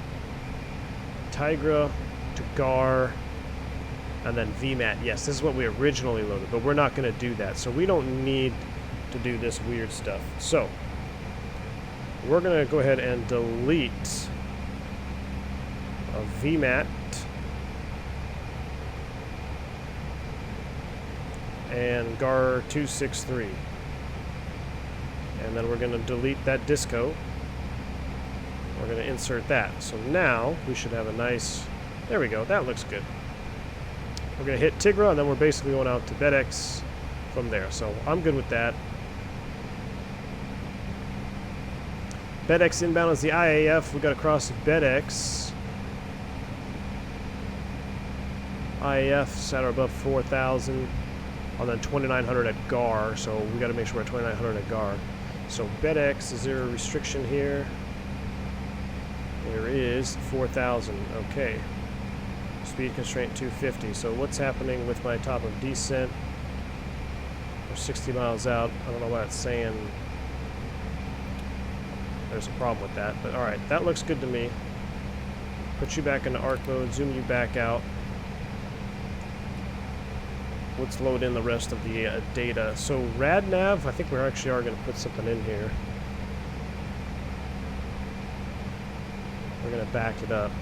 Tigra to GAR, and then VMAT. Yes, this is what we originally loaded, but we're not going to do that. So we don't need to do this weird stuff. So we're going to go ahead and delete a VMAT and GAR 263. And then we're going to delete that disco. We're going to insert that. So now we should have a nice... There we go. That looks good. We're going to hit Tigra, and then we're basically going out to BedX from there. So I'm good with that. BedX inbound is the IAF. We got to cross BedX. IAF's at or above 4,000. And then 2,900 at GAR. So we got to make sure we're at 2,900 at GAR. So BedX, is there a restriction here? There is 4,000. Okay. Speed constraint 250. So what's happening with my top of descent? We're 60 miles out. I don't know why it's saying there's a problem with that, but alright, that looks good to me. Put you back into arc mode, zoom you back out. Let's load in the rest of the data. So RadNav, I think we actually are going to put something in here. We're going to back it up.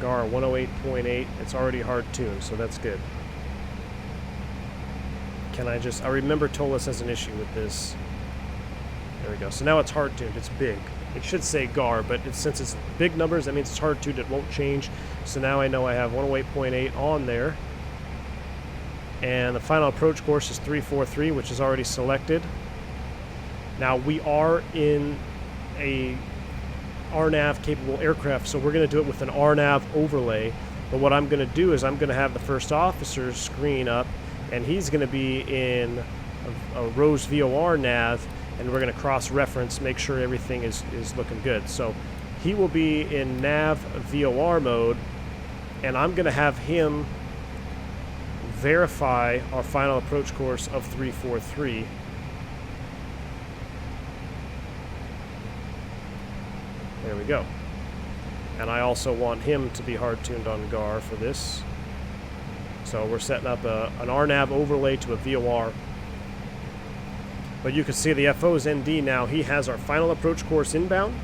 GAR 108.8, it's already hard tuned, so that's good. I remember Toliss has an issue with this. There we go. So now it's hard tuned, it's big. It should say GAR, but since it's big numbers, that means it's hard tuned, it won't change. So now I know I have 108.8 on there. And the final approach course is 343, which is already selected. Now we are in a RNAV capable aircraft, so we're going to do it with an RNAV overlay. But what I'm going to do is I'm going to have the first officer's screen up, and he's going to be in a Rose VOR nav, and we're going to cross-reference, make sure everything is looking good. So he will be in nav VOR mode, and I'm going to have him verify our final approach course of 343. There we go. And I also want him to be hard-tuned on GAR for this. So we're setting up an RNAV overlay to a VOR. But you can see the FO's ND now. He has our final approach course inbound.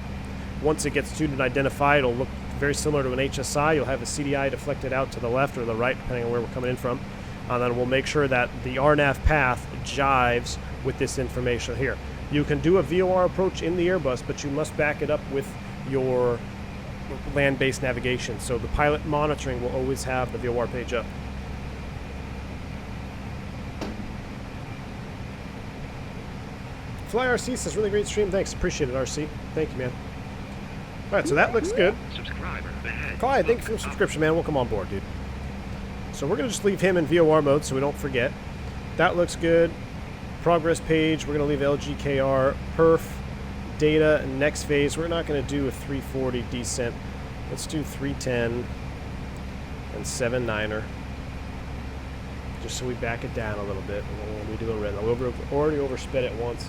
Once it gets tuned and identified, it'll look very similar to an HSI. You'll have a CDI deflected out to the left or the right, depending on where we're coming in from. And then we'll make sure that the RNAV path jives with this information here. You can do a VOR approach in the Airbus, but you must back it up with your land-based navigation. So the pilot monitoring will always have the VOR page up. Fly RC says, really great stream. Thanks. Appreciate it, RC. Thank you, man. All right, so that looks good.
Subscriber ahead.
Clyde, thank you for the subscription, man. Welcome on board, dude. So we're going to just leave him in VOR mode so we don't forget. That looks good. Progress page, we're going to leave LGKR. Perf, data, next phase. We're not going to do a 340 descent. Let's do 310 and 7.9er. Just so we back it down a little bit. And then when we do a red, I've already oversped it once.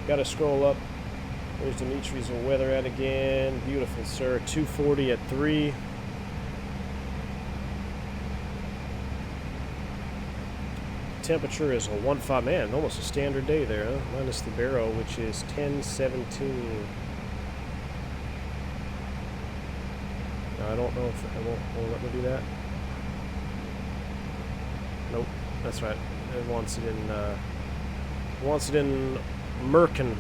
Got to scroll up. There's Dimitri's weather at again. Beautiful, sir. 240 at 3. Temperature is a 1.5, man, almost a standard day there, huh? Minus the barrow, which is 10:17. I don't know if it won't let me do that. Nope, that's right. It wants it in Merkin.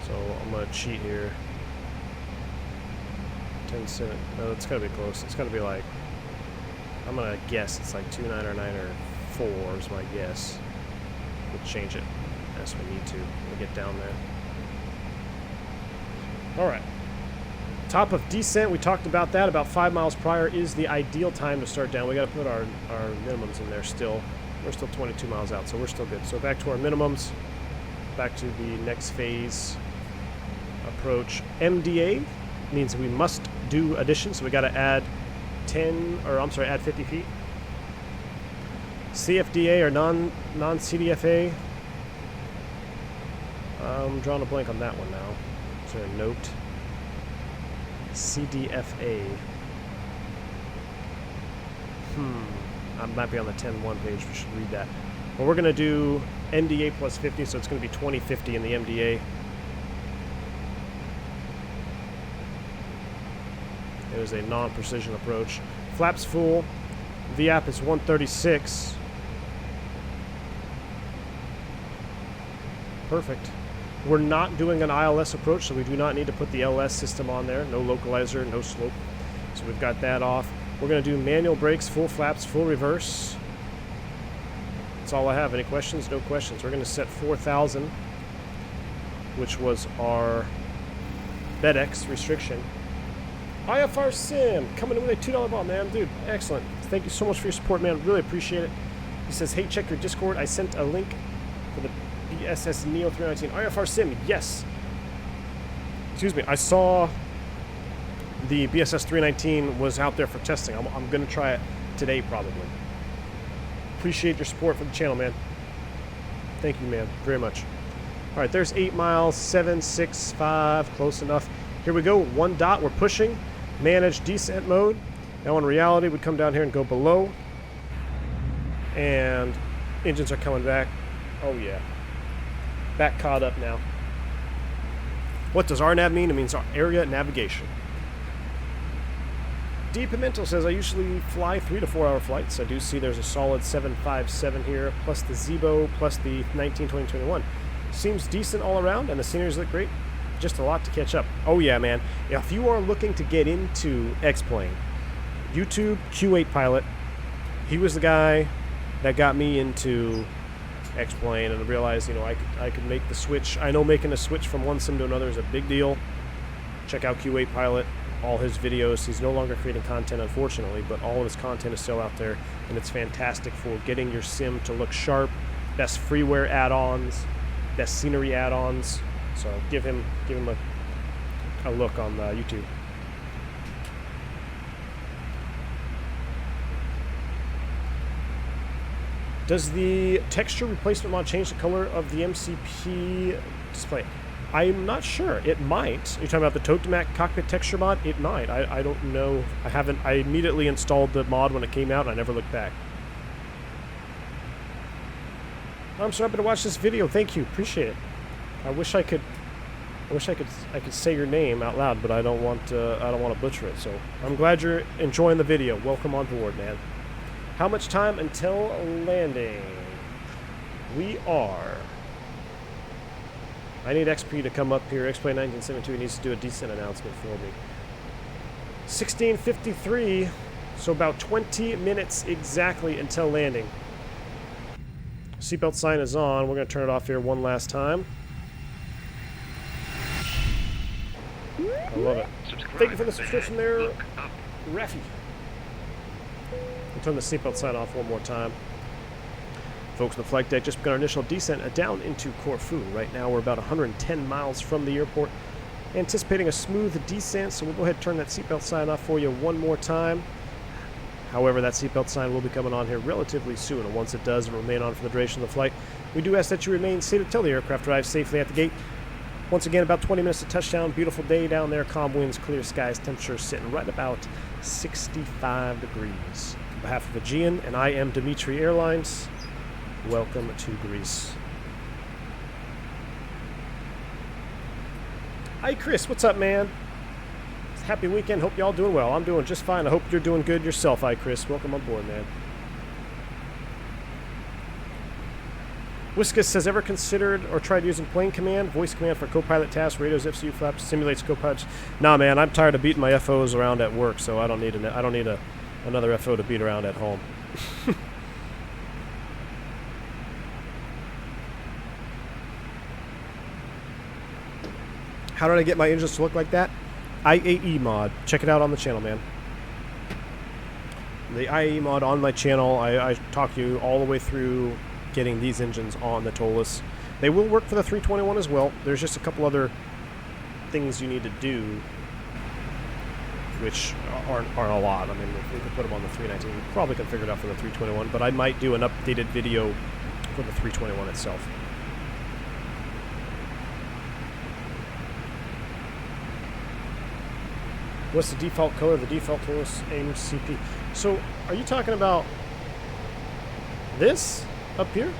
So I'm gonna cheat here. 10:7. No, it's gotta be close. It's gotta be like, I'm gonna guess it's like 2.9 or 9 or 4 is my guess. We'll change it as we need to when we get down there. All right. Top of descent, we talked about that. About 5 miles prior is the ideal time to start down. We got to put our minimums in there still. We're still 22 miles out, so we're still good. So back to our minimums. Back to the next phase approach. MDA means we must do additions, so we got to add add 50 feet. CFDA or non-CDFA. I'm drawing a blank on that one now. Is there a note? CDFA. I might be on the 10.1 page. We should read that. Well, we're going to do NDA plus 50, so it's going to be 2050 in the MDA. It is a non-precision approach. Flaps full. VAP is 136. Perfect. We're not doing an ILS approach, so we do not need to put the LS system on there. No localizer, no slope. So we've got that off. We're going to do manual brakes, full flaps, full reverse. That's all I have. Any questions? No questions. We're going to set 4,000, which was our BedX restriction. IFR Sim coming in with a $2 ball, man. Dude, excellent. Thank you so much for your support, man. Really appreciate it. He says, hey, check your Discord. I sent a link for the BSS Neo 319 IFR Sim. Yes. Excuse me. I saw the BSS 319 was out there for testing. I'm going to try it today probably. Appreciate your support for the channel, man. Thank you, man, very much. All right, there's 8 miles, 765, close enough. Here we go, 1 dot, we're pushing. Manage descent mode. Now in reality, we'd come down here and go below. And engines are coming back. Oh yeah. Back caught up now. What does RNAV mean? It means area navigation. D Pimento says, I usually fly 3 to 4 hour flights. I do see there's a solid 757 here, plus the Zebo, plus the 19-2021. Seems decent all around, and the sceneries look great. Just a lot to catch up. Oh yeah, man. If you are looking to get into X-Plane, YouTube Q8 Pilot, he was the guy that got me into X-Plane, and I realized, you know, I could make the switch. I know making a switch from one sim to another is a big deal. Check out Q8 Pilot, all his videos. He's no longer creating content, unfortunately, but all of his content is still out there, and it's fantastic for getting your sim to look sharp. Best freeware add-ons, best scenery add-ons. So give him a look on YouTube. Does the texture replacement mod change the color of the MCP display? I'm not sure. It might. You're talking about the Tokemac cockpit texture mod? It might. I don't know. I immediately installed the mod when it came out, and I never looked back. I'm so happy to watch this video. Thank you. Appreciate it. I wish I could say your name out loud, but I don't want to butcher it. So I'm glad you're enjoying the video. Welcome on board, man. How much time until landing? We are. I need XP to come up here. XP 1972 needs to do a decent announcement for me. 16:53, so about 20 minutes exactly until landing. Seatbelt sign is on. We're going to turn it off here one last time. I love it. Thank you for the subscription there, Rafi. We'll turn the seatbelt sign off one more time. Folks on the flight deck, just begun our initial descent down into Corfu. Right now we're about 110 miles from the airport. Anticipating a smooth descent, so we'll go ahead and turn that seatbelt sign off for you one more time. However, that seatbelt sign will be coming on here relatively soon, and once it does, it will remain on for the duration of the flight. We do ask that you remain seated until the aircraft arrives safely at the gate. Once again, about 20 minutes to touchdown. Beautiful day down there. Calm winds, clear skies. Temperature sitting right about 65 degrees. behalf of Aegean and IMDimitri Airlines, welcome to Greece. Hi, Chris. What's up, man? Happy weekend. Hope y'all doing well. I'm doing just fine. I hope you're doing good yourself. Hi, Chris. Welcome on board, man. Whiskas says, ever considered or tried using plane command, voice command for co-pilot tasks, radios, FCU flaps, simulates co-pilots? Nah, man, I'm tired of beating my FOs around at work, so I don't need another FO to beat around at home. How did I get my engines to look like that? IAE mod. Check it out on the channel, man. The IAE mod on my channel, I talk you all the way through getting these engines on the Toliss. They will work for the 321 as well. There's just a couple other things you need to do, which aren't a lot. I mean, if we could put them on the 319, we probably could figure it out for the 321, but I might do an updated video for the 321 itself. What's the default color? The default Toliss AMCP. So, are you talking about this up here?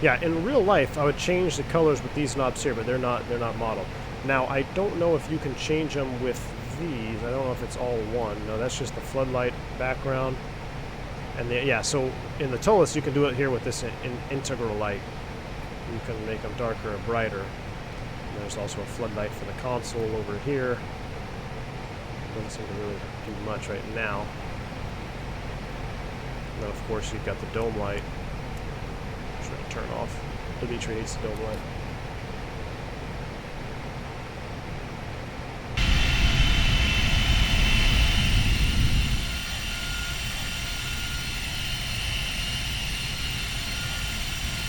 Yeah, in real life, I would change the colors with these knobs here, but they're not modeled. Now, I don't know if you can change them with these. I don't know if it's all one. No, that's just the floodlight background. And so in the Toliss, you can do it here with this integral light. You can make them darker or brighter. And there's also a floodlight for the console over here. Doesn't seem to really do much right now. And then, of course, you've got the dome light. Trying to turn off. Dimitri hates the dome light.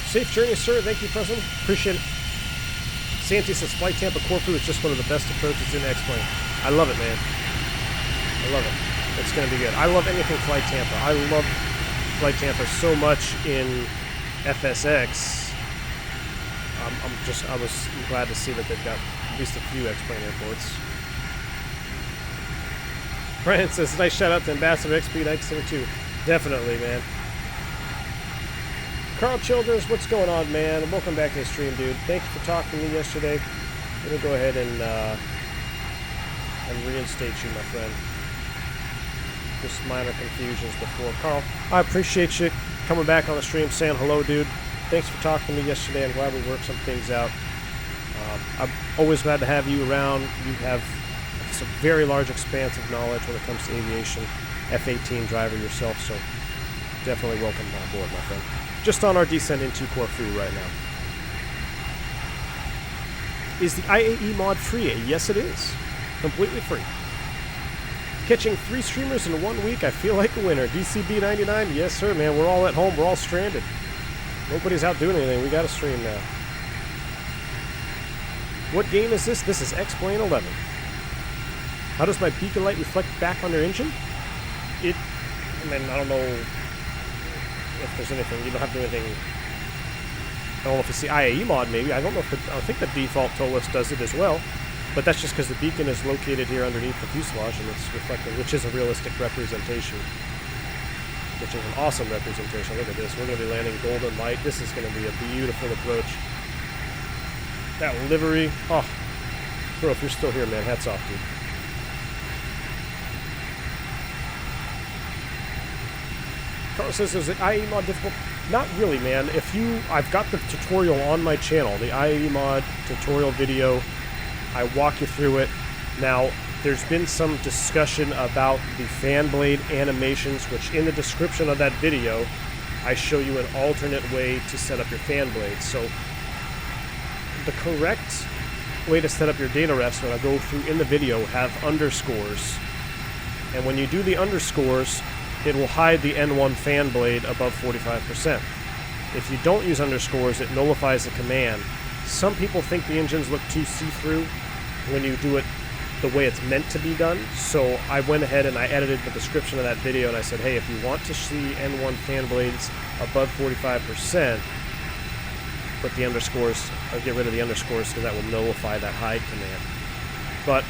Safe journey, sir. Thank you, President. Appreciate it. Santi says Fly Tampa Corfu is just one of the best approaches in X-Plane. I love it, man. I love it. It's going to be good. I love anything Fly Tampa. I love Fly Tampa so much in FSX. I was glad to see that they've got at least a few X-Plane airports. Brian says, nice shout out to Ambassador XP972. Definitely, man. Carl Childers, what's going on, man? Welcome back to the stream, dude. Thank you for talking to me yesterday. Let me go ahead and reinstate you, my friend. Just minor confusions before. Carl, I appreciate you coming back on the stream, saying hello, dude. Thanks for talking to me yesterday. I'm glad we worked some things out. I'm always glad to have you around. You have some very large expanse of knowledge when it comes to aviation. F-18 driver yourself, so definitely welcome on board, my friend. Just on our descent into Corfu right now. Is the IAE mod free? Yes, it is. Completely free. Catching 3 streamers in 1 week, I feel like a winner. DCB99, yes sir, man. We're all at home. We're all stranded. Nobody's out doing anything. We got to stream now. What game is this? This is X-Plane 11. How does my beacon light reflect back on their engine? I don't know if there's anything. You don't have to do anything. I don't know if it's the IAE mod, maybe. I don't know if I think the default Toliss does it as well. But that's just because the beacon is located here underneath the fuselage and it's reflecting, which is a realistic representation. Which is an awesome representation. Look at this. We're going to be landing golden light. This is going to be a beautiful approach. That livery. Oh, bro, if you're still here, man, hats off, dude. Carl says, is the IAE mod difficult? Not really, man. I've got the tutorial on my channel, the IAE mod tutorial video. I walk you through it. Now, there's been some discussion about the fan blade animations, which in the description of that video, I show you an alternate way to set up your fan blades. So, the correct way to set up your data refs, when I go through in the video, have underscores. And when you do the underscores, it will hide the N1 fan blade above 45%. If you don't use underscores, it nullifies the command. Some people think the engines look too see-through when you do it the way it's meant to be done. So I went ahead and I edited the description of that video and I said, hey, if you want to see N1 fan blades above 45%, put the underscores, or get rid of the underscores because that will nullify that hide command. But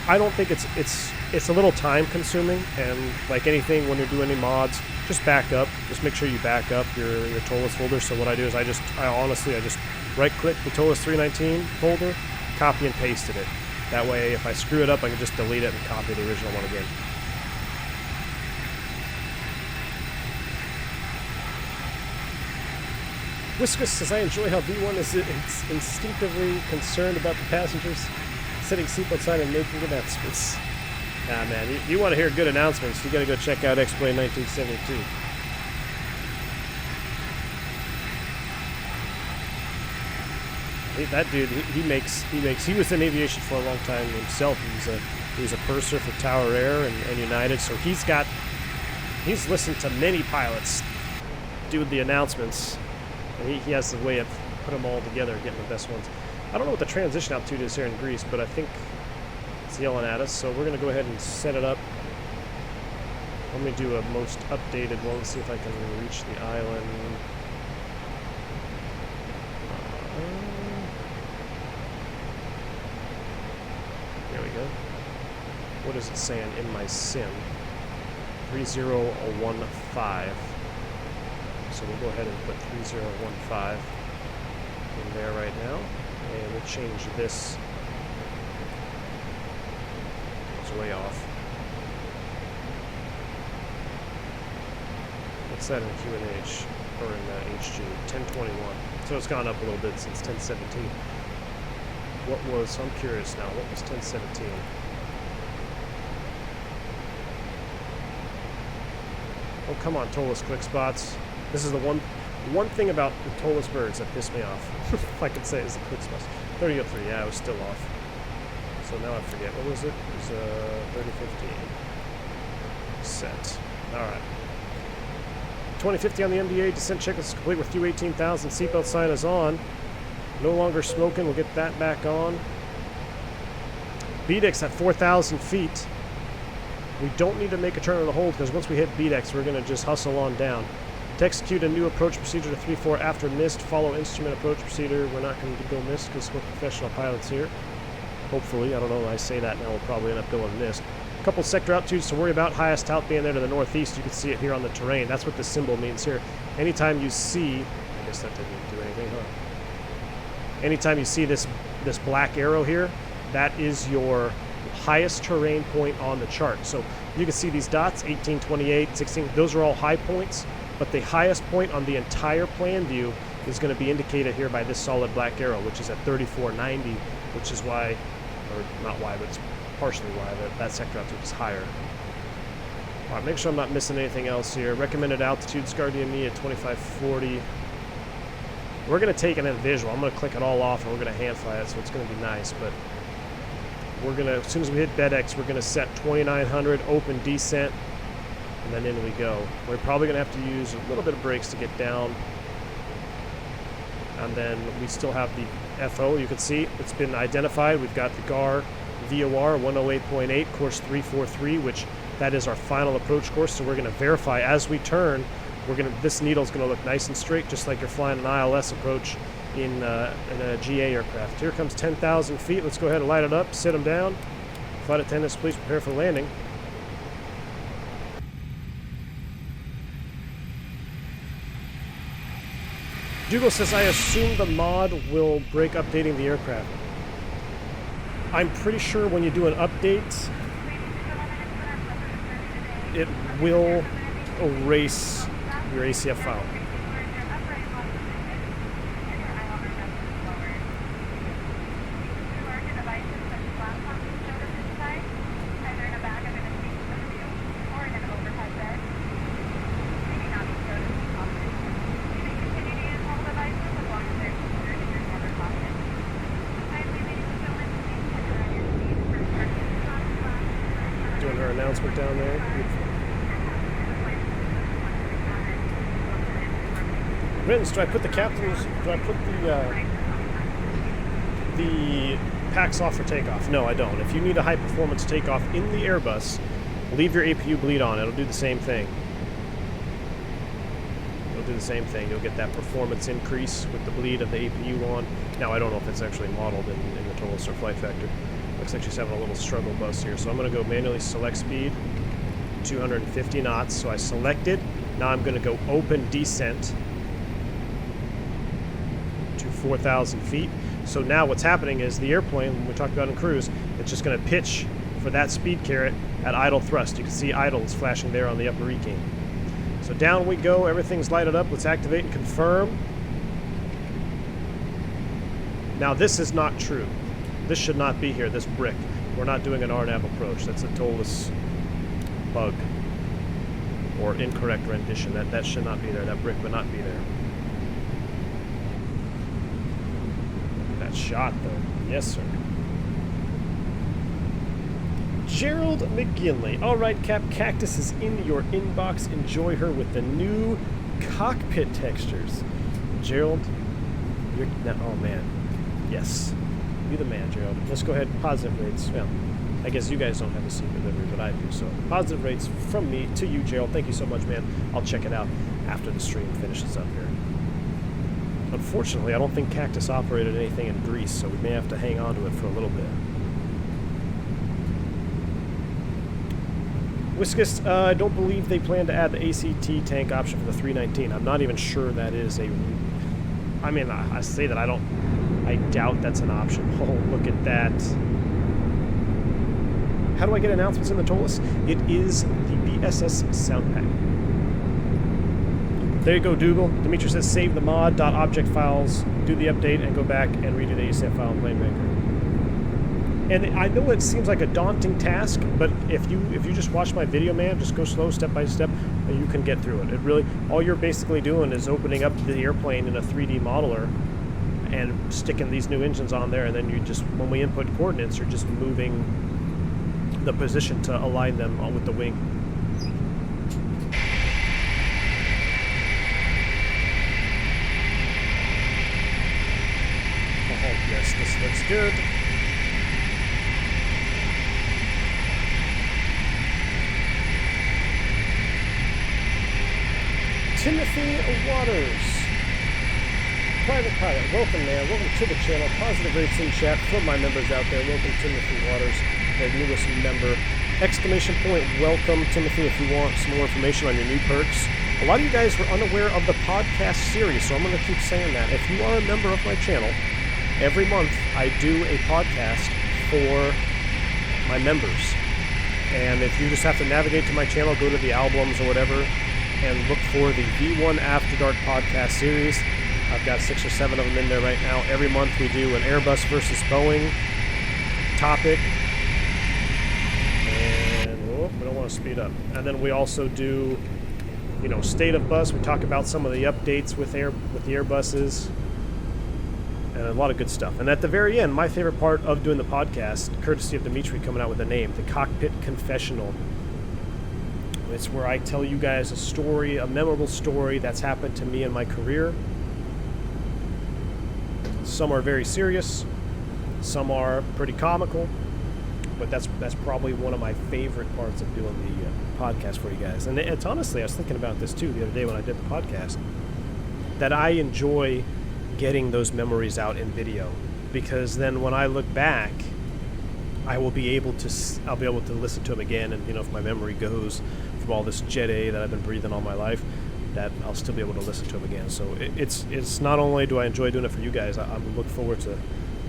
I don't think it's a little time consuming, and like anything when you're doing any mods, just back up. Just make sure you back up your Toliss folder. So what I do is I honestly just right click the Toliss 319 folder, copy and pasted it. That way if I screw it up, I can just delete it and copy the original one again. Whiskus says, I enjoy how V1 is instinctively concerned about the passengers setting seatbelt sign and making announcements. Nah, man, you want to hear good announcements, you got to go check out X-Plane 1972. That dude, he was in aviation for a long time himself. He was a purser for Tower Air and United, so he's listened to many pilots do the announcements. He has the way of putting them all together and getting the best ones. I don't know what the transition altitude is here in Greece, but I think it's yelling at us, so we're going to go ahead and set it up. Let me do a most updated one, see if I can reach the island. There we go. What is it saying in my sim? 3015. So we'll go ahead and put 3015 in there right now, and we'll change this. It's way off. What's that in QNH or in HG? 1021. So it's gone up a little bit since 1017. What was? I'm curious now. What was 1017? Oh, come on, Toliss quick spots. This is the one thing about the Toliss birds that pissed me off, if I could say, is the quick spots. 3003, yeah, I was still off. So now I forget. What was it? It was 3015. Set. Alright. 2050 on the MDA. Descent checklist is complete. We're through 18,000. Seatbelt sign is on. No longer smoking. We'll get that back on. BDX at 4,000 feet. We don't need to make a turn on the hold because once we hit BDX, we're going to just hustle on down. To execute a new approach procedure to 3-4 after missed, follow instrument approach procedure. We're not going to go missed because we're professional pilots here. Hopefully, I don't know, when I say that now, we'll probably end up going missed. A couple sector altitudes to worry about. Highest out being there to the northeast. You can see it here on the terrain. That's what the symbol means here. Anytime you see, I guess that didn't do anything, huh? Anytime you see this black arrow here, that is your highest terrain point on the chart. So you can see these dots, 18, 28, 16, those are all high points. But the highest point on the entire plan view is going to be indicated here by this solid black arrow, which is at 3490, which is why, or not why, but it's partially why that sector altitude is higher. All right, make sure I'm not missing anything else here. Recommended altitudes, Guardian Me at 2540. We're going to take it in visual. I'm going to click it all off, and we're going to hand fly it, so it's going to be nice. But we're going to, as soon as we hit BedX, we're going to set 2900, open descent, and then in we go. We're probably going to have to use a little bit of brakes to get down. And then we still have the FO. You can see it's been identified. We've got the GAR VOR 108.8, course 343, which that is our final approach course. So we're going to verify as we turn. This needle's going to look nice and straight, just like you're flying an ILS approach in a GA aircraft. Here comes 10,000 feet. Let's go ahead and light it up. Sit them down. Flight attendants, please prepare for landing. Dougal says, I assume the mod will break updating the aircraft. I'm pretty sure when you do an update, it will erase your ACF file. Doing her announcement down there. Beautiful. Vince, do I put the captain's, do I put the packs off for takeoff? No, I don't. If you need a high performance takeoff in the Airbus, leave your APU bleed on. It'll do the same thing. It'll do the same thing. You'll get that performance increase with the bleed of the APU on. Now, I don't know if it's actually modeled in the Toliss or Flight Factor. Looks like she's having a little struggle bus here. So I'm going to go manually select speed, 250 knots. So I selected. Now I'm going to go open descent to 4,000 feet. So now what's happening is the airplane, when we talked about in cruise, it's just going to pitch for that speed carrot at idle thrust. You can see idle is flashing there on the upper ECAM. So down we go, everything's lighted up. Let's activate and confirm. Now this is not true. This should not be here, this brick. We're not doing an RNAV approach. That's a Toliss bug or incorrect rendition. That should not be there. That brick would not be there. That shot though. Yes, sir. Gerald McGinley. All right, Cap Cactus is in your inbox. Enjoy her with the new cockpit textures. Gerald, you're... Oh, man. Yes. Be the man, Gerald. Let's go ahead. Positive rates. Well, I guess you guys don't have the seat delivery, but I do. So positive rates from me to you, Gerald. Thank you so much, man. I'll check it out after the stream finishes up here. Unfortunately, I don't think Cactus operated anything in Greece, so we may have to hang on to it for a little bit. Whiskus, I don't believe they plan to add the ACT tank option for the 319. I'm not even sure that is a... I mean, I say that I doubt that's an option. Oh, look at that. How do I get announcements in the Toliss? It is the BSS sound pack. There you go, Dougal. Dimitri says save the mod.object files, do the update, and go back and redo the ACF file in PlaneMaker. And I know it seems like a daunting task, but if you just watch my video, man, just go slow, step by step, and you can get through it. It really, all you're basically doing is opening up the airplane in a 3D modeler and sticking these new engines on there, and then you just, when we input coordinates, you're just moving the position to align them with the wing. Oh, yes, this looks good. Timothy Waters. Private Pilot, welcome, man. Welcome to the channel. Positive rates in chat from my members out there. Welcome, Timothy Waters, the newest member. Exclamation point, welcome, Timothy, if you want some more information on your new perks. A lot of you guys were unaware of the podcast series, so I'm going to keep saying that. If you are a member of my channel, every month I do a podcast for my members. And if you just have to navigate to my channel, go to the albums or whatever, and look for the V1 After Dark podcast series. I've got 6 or 7 of them in there right now. Every month we do an Airbus versus Boeing topic. And we don't want to speed up. And then we also do, you know, State of Bus. We talk about some of the updates with the Airbuses. And a lot of good stuff. And at the very end, my favorite part of doing the podcast, courtesy of Dimitri coming out with a name, the Cockpit Confessional. It's where I tell you guys a story, a memorable story that's happened to me in my career. Some are very serious, some are pretty comical, but that's probably one of my favorite parts of doing the podcast for you guys. And it's honestly, I was thinking about this too the other day when I did the podcast, that I enjoy getting those memories out in video, because then when I look back, I'll be able to listen to them again, and you know, if my memory goes from all this Jet A that I've been breathing all my life, that I'll still be able to listen to them again. So it's not only do I enjoy doing it for you guys, I look forward to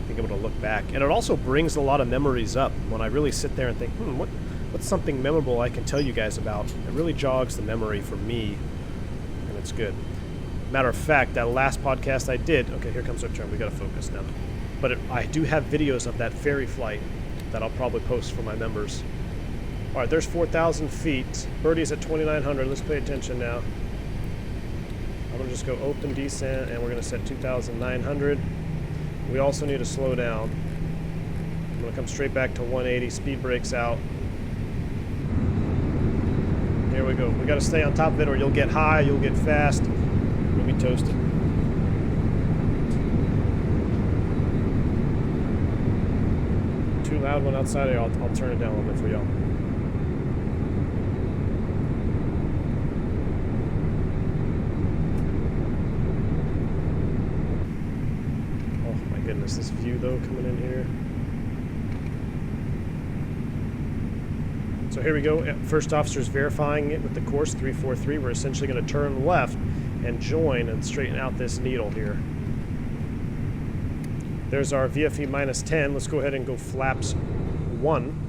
being able to look back, and it also brings a lot of memories up when I really sit there and think, what's something memorable I can tell you guys about. It really jogs the memory for me, and it's good. Matter of fact, that last podcast I did, okay, here comes our turn, we gotta focus now, but I do have videos of that ferry flight that I'll probably post for my members. All right, there's 4,000 feet. Birdie's at 2,900. Let's pay attention now. I'm going to just go open descent, and we're going to set 2,900. We also need to slow down. I'm going to come straight back to 180. Speed brakes out. There we go. We got to stay on top of it, or you'll get high, you'll get fast, you'll be toasted. Too loud one outside here. I'll turn it down a little bit for y'all. Notice this view though coming in here. So here we go. First officer's verifying it with the course 343. We're essentially going to turn left and join and straighten out this needle here. There's our VFE minus 10. Let's go ahead and go flaps 1.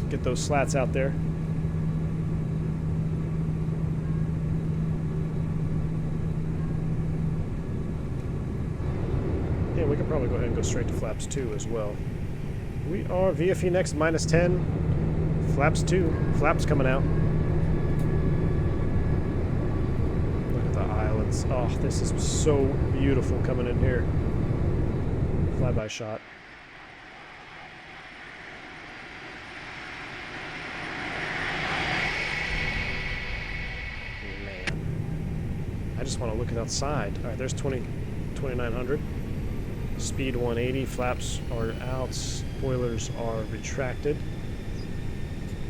Get those slats out there. Yeah, we could probably go ahead and go straight to flaps 2 as well. We are VFE next, minus 10. Flaps 2. Flaps coming out. Look at the islands. Oh, this is so beautiful coming in here. Flyby shot. Man. I just want to look at outside. All right, there's 2900. Speed 180, flaps are out, spoilers are retracted.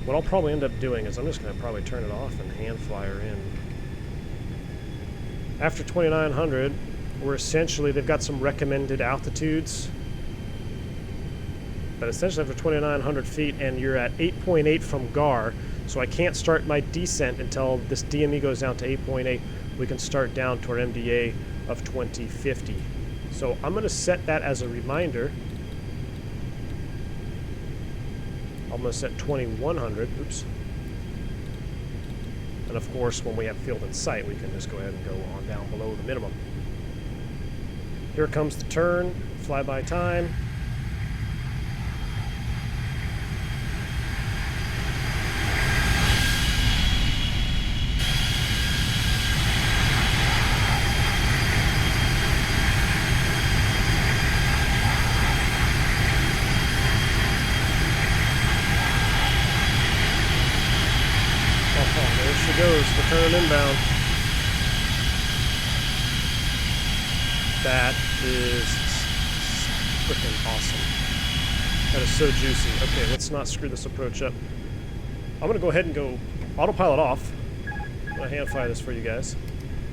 What I'll probably end up doing is I'm just going to probably turn it off and hand fly her in. After 2900, we're essentially, they've got some recommended altitudes. But essentially after 2900 feet, and you're at 8.8 from GAR, so I can't start my descent until this DME goes down to 8.8. We can start down to our MDA of 2050. So I'm going to set that as a reminder. I'm going to set 2100. Oops. And of course, when we have field in sight, we can just go ahead and go on down below the minimum. Here comes the turn, flyby time. Goes the turn inbound. That is freaking awesome. That is so juicy. Okay, let's not screw this approach up. I'm gonna go ahead and go autopilot off. I'm gonna hand fly this for you guys.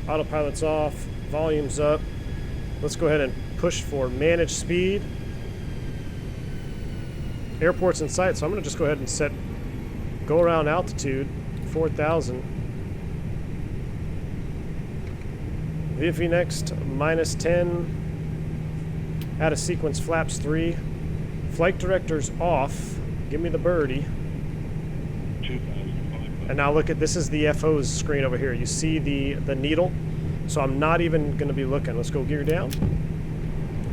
Autopilot's off, volume's up. Let's go ahead and push for managed speed. Airport's in sight, so I'm gonna just go ahead and set go around altitude 4,000. VFE next, minus 10. Add a sequence, flaps 3. Flight director's off. Give me the birdie. And now look at, this is the FO's screen over here. You see the needle? So I'm not even going to be looking. Let's go gear down.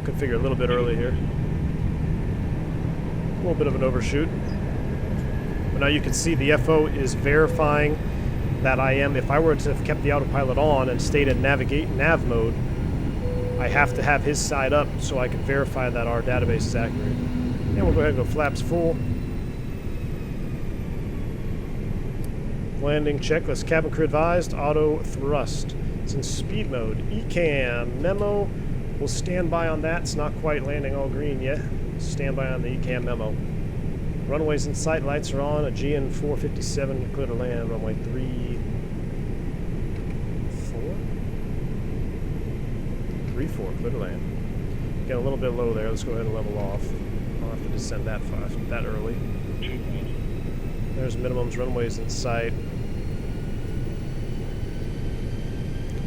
Configure a little bit early here. A little bit of an overshoot. But now you can see the FO is verifying that I am, if I were to have kept the autopilot on and stayed in nav mode, I have to have his side up so I can verify that our database is accurate. And we'll go ahead and go flaps full. Landing checklist, cabin crew advised, auto thrust. It's in speed mode. ECAM memo, we'll stand by on that. It's not quite landing all green yet. Stand by on the ECAM memo. Runways in sight, lights are on. A GN 457, clear to land. Runway 34, clear to land. Get a little bit low there. Let's go ahead and level off. I'll have to descend that early. There's minimums, runways in sight.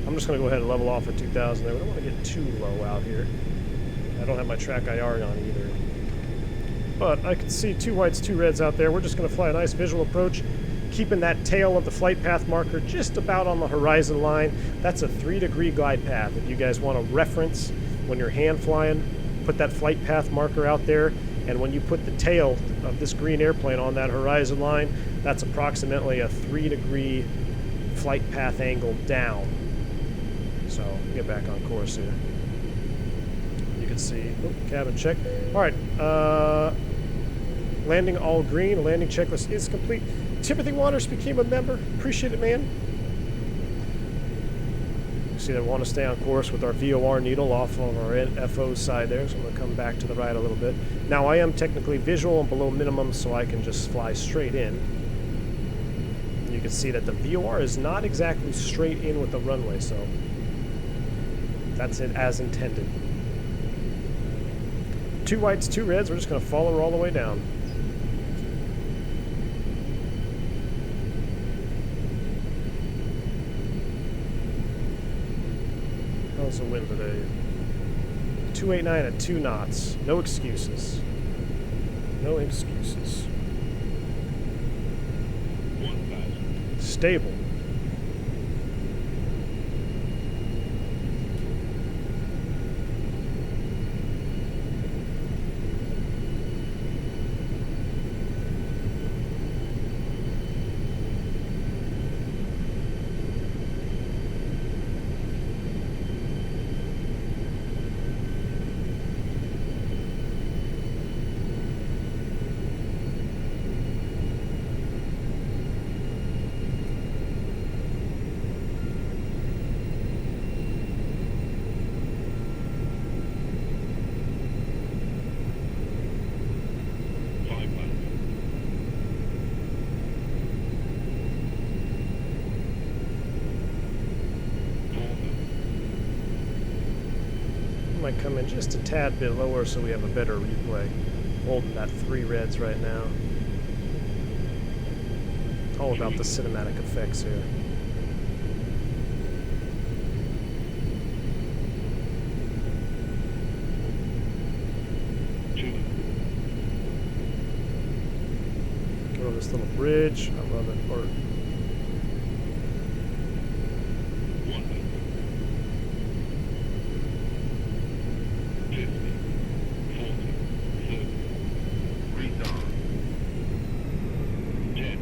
I'm just going to go ahead and level off at 2,000 there. We don't want to get too low out here. I don't have my track IR on either. But I can see 2 whites, 2 reds out there. We're just going to fly a nice visual approach, keeping that tail of the flight path marker just about on the horizon line. That's a 3-degree glide path. If you guys want to reference when you're hand flying, put that flight path marker out there. And when you put the tail of this green airplane on that horizon line, that's approximately a 3-degree flight path angle down. So get back on course here. You can see, cabin check. All right, landing all green. Landing checklist is complete. Timothy Waters became a member. Appreciate it, man. You see, I want to stay on course with our VOR needle off on our FO side there, so I'm going to come back to the right a little bit. Now, I am technically visual and below minimum, so I can just fly straight in. You can see that the VOR is not exactly straight in with the runway, so that's it as intended. 2 whites, 2 reds. We're just going to follow her all the way down. How's the wind today? 289 at 2 knots. No excuses. No excuses.
1,000.
Stable. Might come in just a tad bit lower so we have a better replay. Holding that 3 reds right now. All about the cinematic effects here. Go on this little bridge. I love it. Or 10.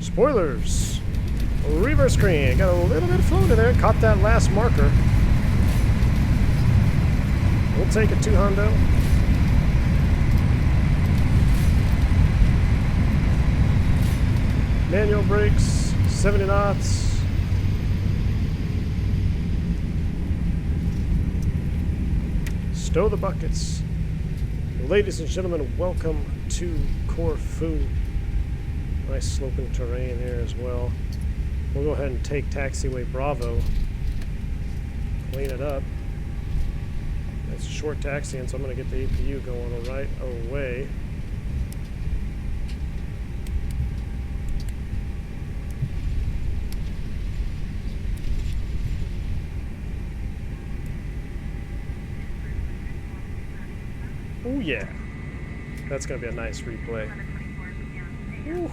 Spoilers! Reverse screen. Got a little bit of flow to there. Caught that last marker. We'll take it 2 hundo. Manual brakes. 70 knots. Stow the buckets. Ladies and gentlemen, welcome to Corfu. Nice sloping terrain here as well. We'll go ahead and take taxiway Bravo. Clean it up. It's a short taxi, and so I'm going to get the APU going right away. Oh yeah. That's going to be a nice replay. Ooh.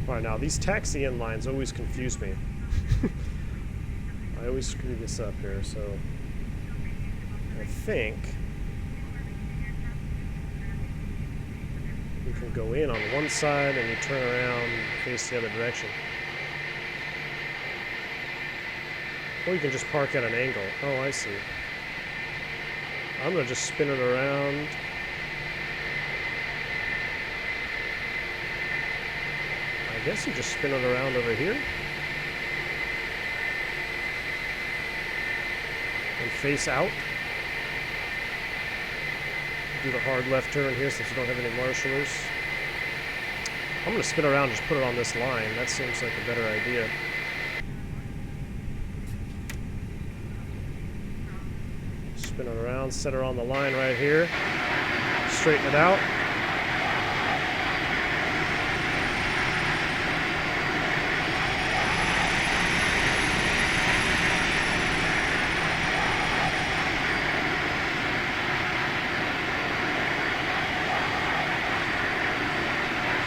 Alright, now these taxi-in lines always confuse me. I always screw this up here, so I think you can go in on one side and you turn around and face the other direction. Or you can just park at an angle. Oh, I see. I'm going to just spin it around. I guess you just spin it around over here. And face out. Do the hard left turn here since you don't have any marshallers. I'm going to spin around and just put it on this line. That seems like a better idea. Spin it around, set her on the line right here. Straighten it out.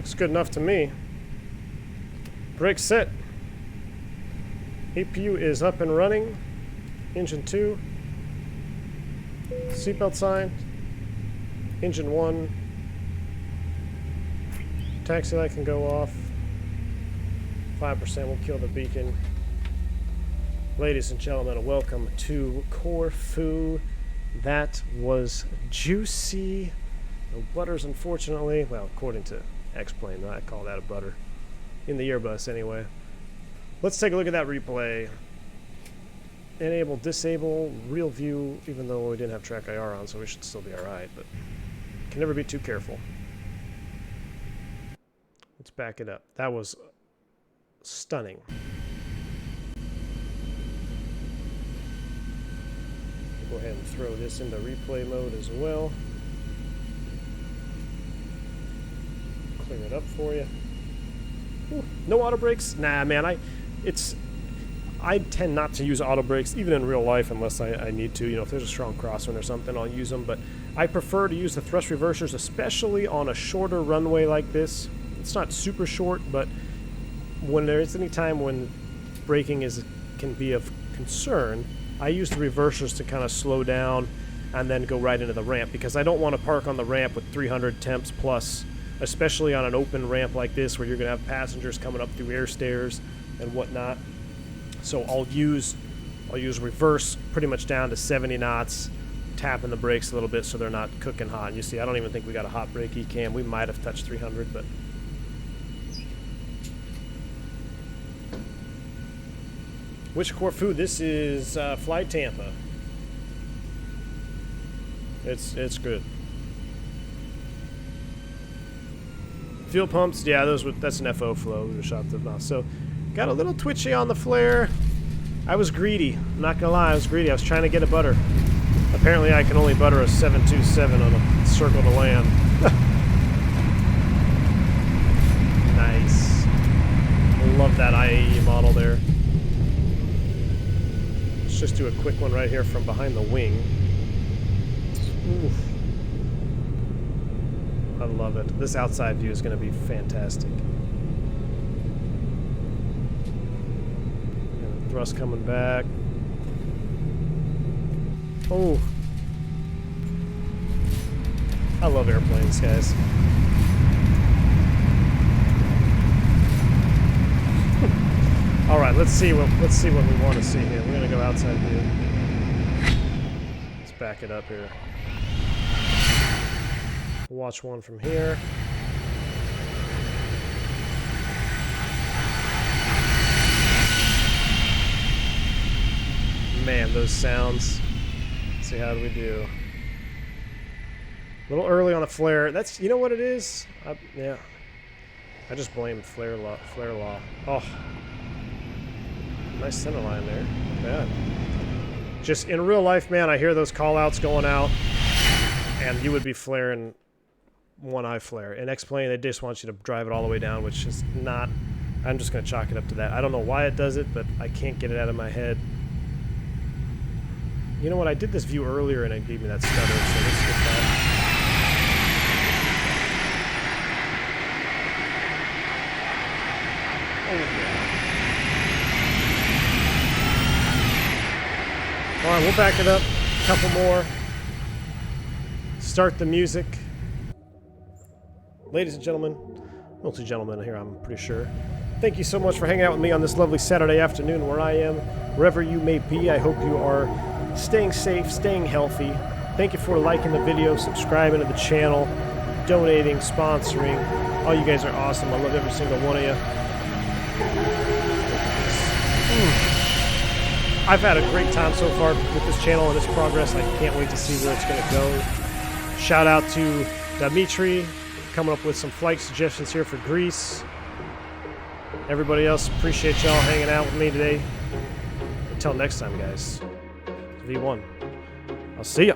Looks good enough to me. Brake set. APU is up and running. Engine 2. Seatbelt sign. Engine 1. Taxi light can go off. 5% will kill the beacon. Ladies and gentlemen, welcome to Corfu. That was juicy. No butters, unfortunately. Well, according to X-Plane, I call that a butter. In the Airbus, anyway. Let's take a look at that replay. Enable, disable, real view, even though we didn't have track IR on, so we should still be alright, but can never be too careful. We'll Let's back it up. That was stunning. Go ahead and throw this into replay mode as well. Clear it up for you. Ooh, no auto brakes? Nah, man. I tend not to use auto brakes even in real life unless I need to. You know, if there's a strong crosswind or something, I'll use them. But I prefer to use the thrust reversers, especially on a shorter runway like this. It's not super short, but when there is any time when braking can be of concern, I use the reversers to kind of slow down and then go right into the ramp, because I don't want to park on the ramp with 300 temps plus, especially on an open ramp like this where you're going to have passengers coming up through air stairs and whatnot. So I'll use reverse pretty much down to 70 knots, tapping the brakes a little bit so they're not cooking hot. And you see, I don't even think we got a hot brake E-cam. We might have touched 300, but which core food? This is Fly Tampa. It's good. Fuel pumps, yeah, that's an FO flow. We were shot to the mouth. So got a little twitchy on the flare. I was greedy. I'm not gonna lie, I was greedy. I was trying to get a butter. Apparently, I can only butter a 727 on a circle to land. Nice. Love that IAE model there. Let's just do a quick one right here from behind the wing. Oof. I love it. This outside view is going to be fantastic. And thrust coming back. Oh. I love airplanes, guys. All right, let's see what we want to see here. We're going to go outside view. Let's back it up here. Watch one from here. Man, those sounds. Let's see, how do we do? A little early on the flare. That's, you know what it is? Yeah. I just blame flare law. Oh. Nice center line there. Not bad. Just in real life, man, I hear those call-outs going out, and you would be flaring one-eye flare. In X-Plane, they just want you to drive it all the way down, which is not... I'm just going to chalk it up to that. I don't know why it does it, but I can't get it out of my head. You know what? I did this view earlier, and it gave me that stutter, so let's get that. Oh, yeah. All right, we'll back it up. A couple more. Start the music. Ladies and gentlemen, mostly gentlemen here, I'm pretty sure. Thank you so much for hanging out with me on this lovely Saturday afternoon where I am. Wherever you may be, I hope you are staying safe, staying healthy. Thank you for liking the video, subscribing to the channel, donating, sponsoring. All you guys are awesome. I love every single one of you. I've had a great time so far with this channel and its progress. I can't wait to see where it's going to go. Shout out to Dimitri, coming up with some flight suggestions here for Greece. Everybody else, appreciate y'all hanging out with me today. Until next time, guys. V1. I'll see ya.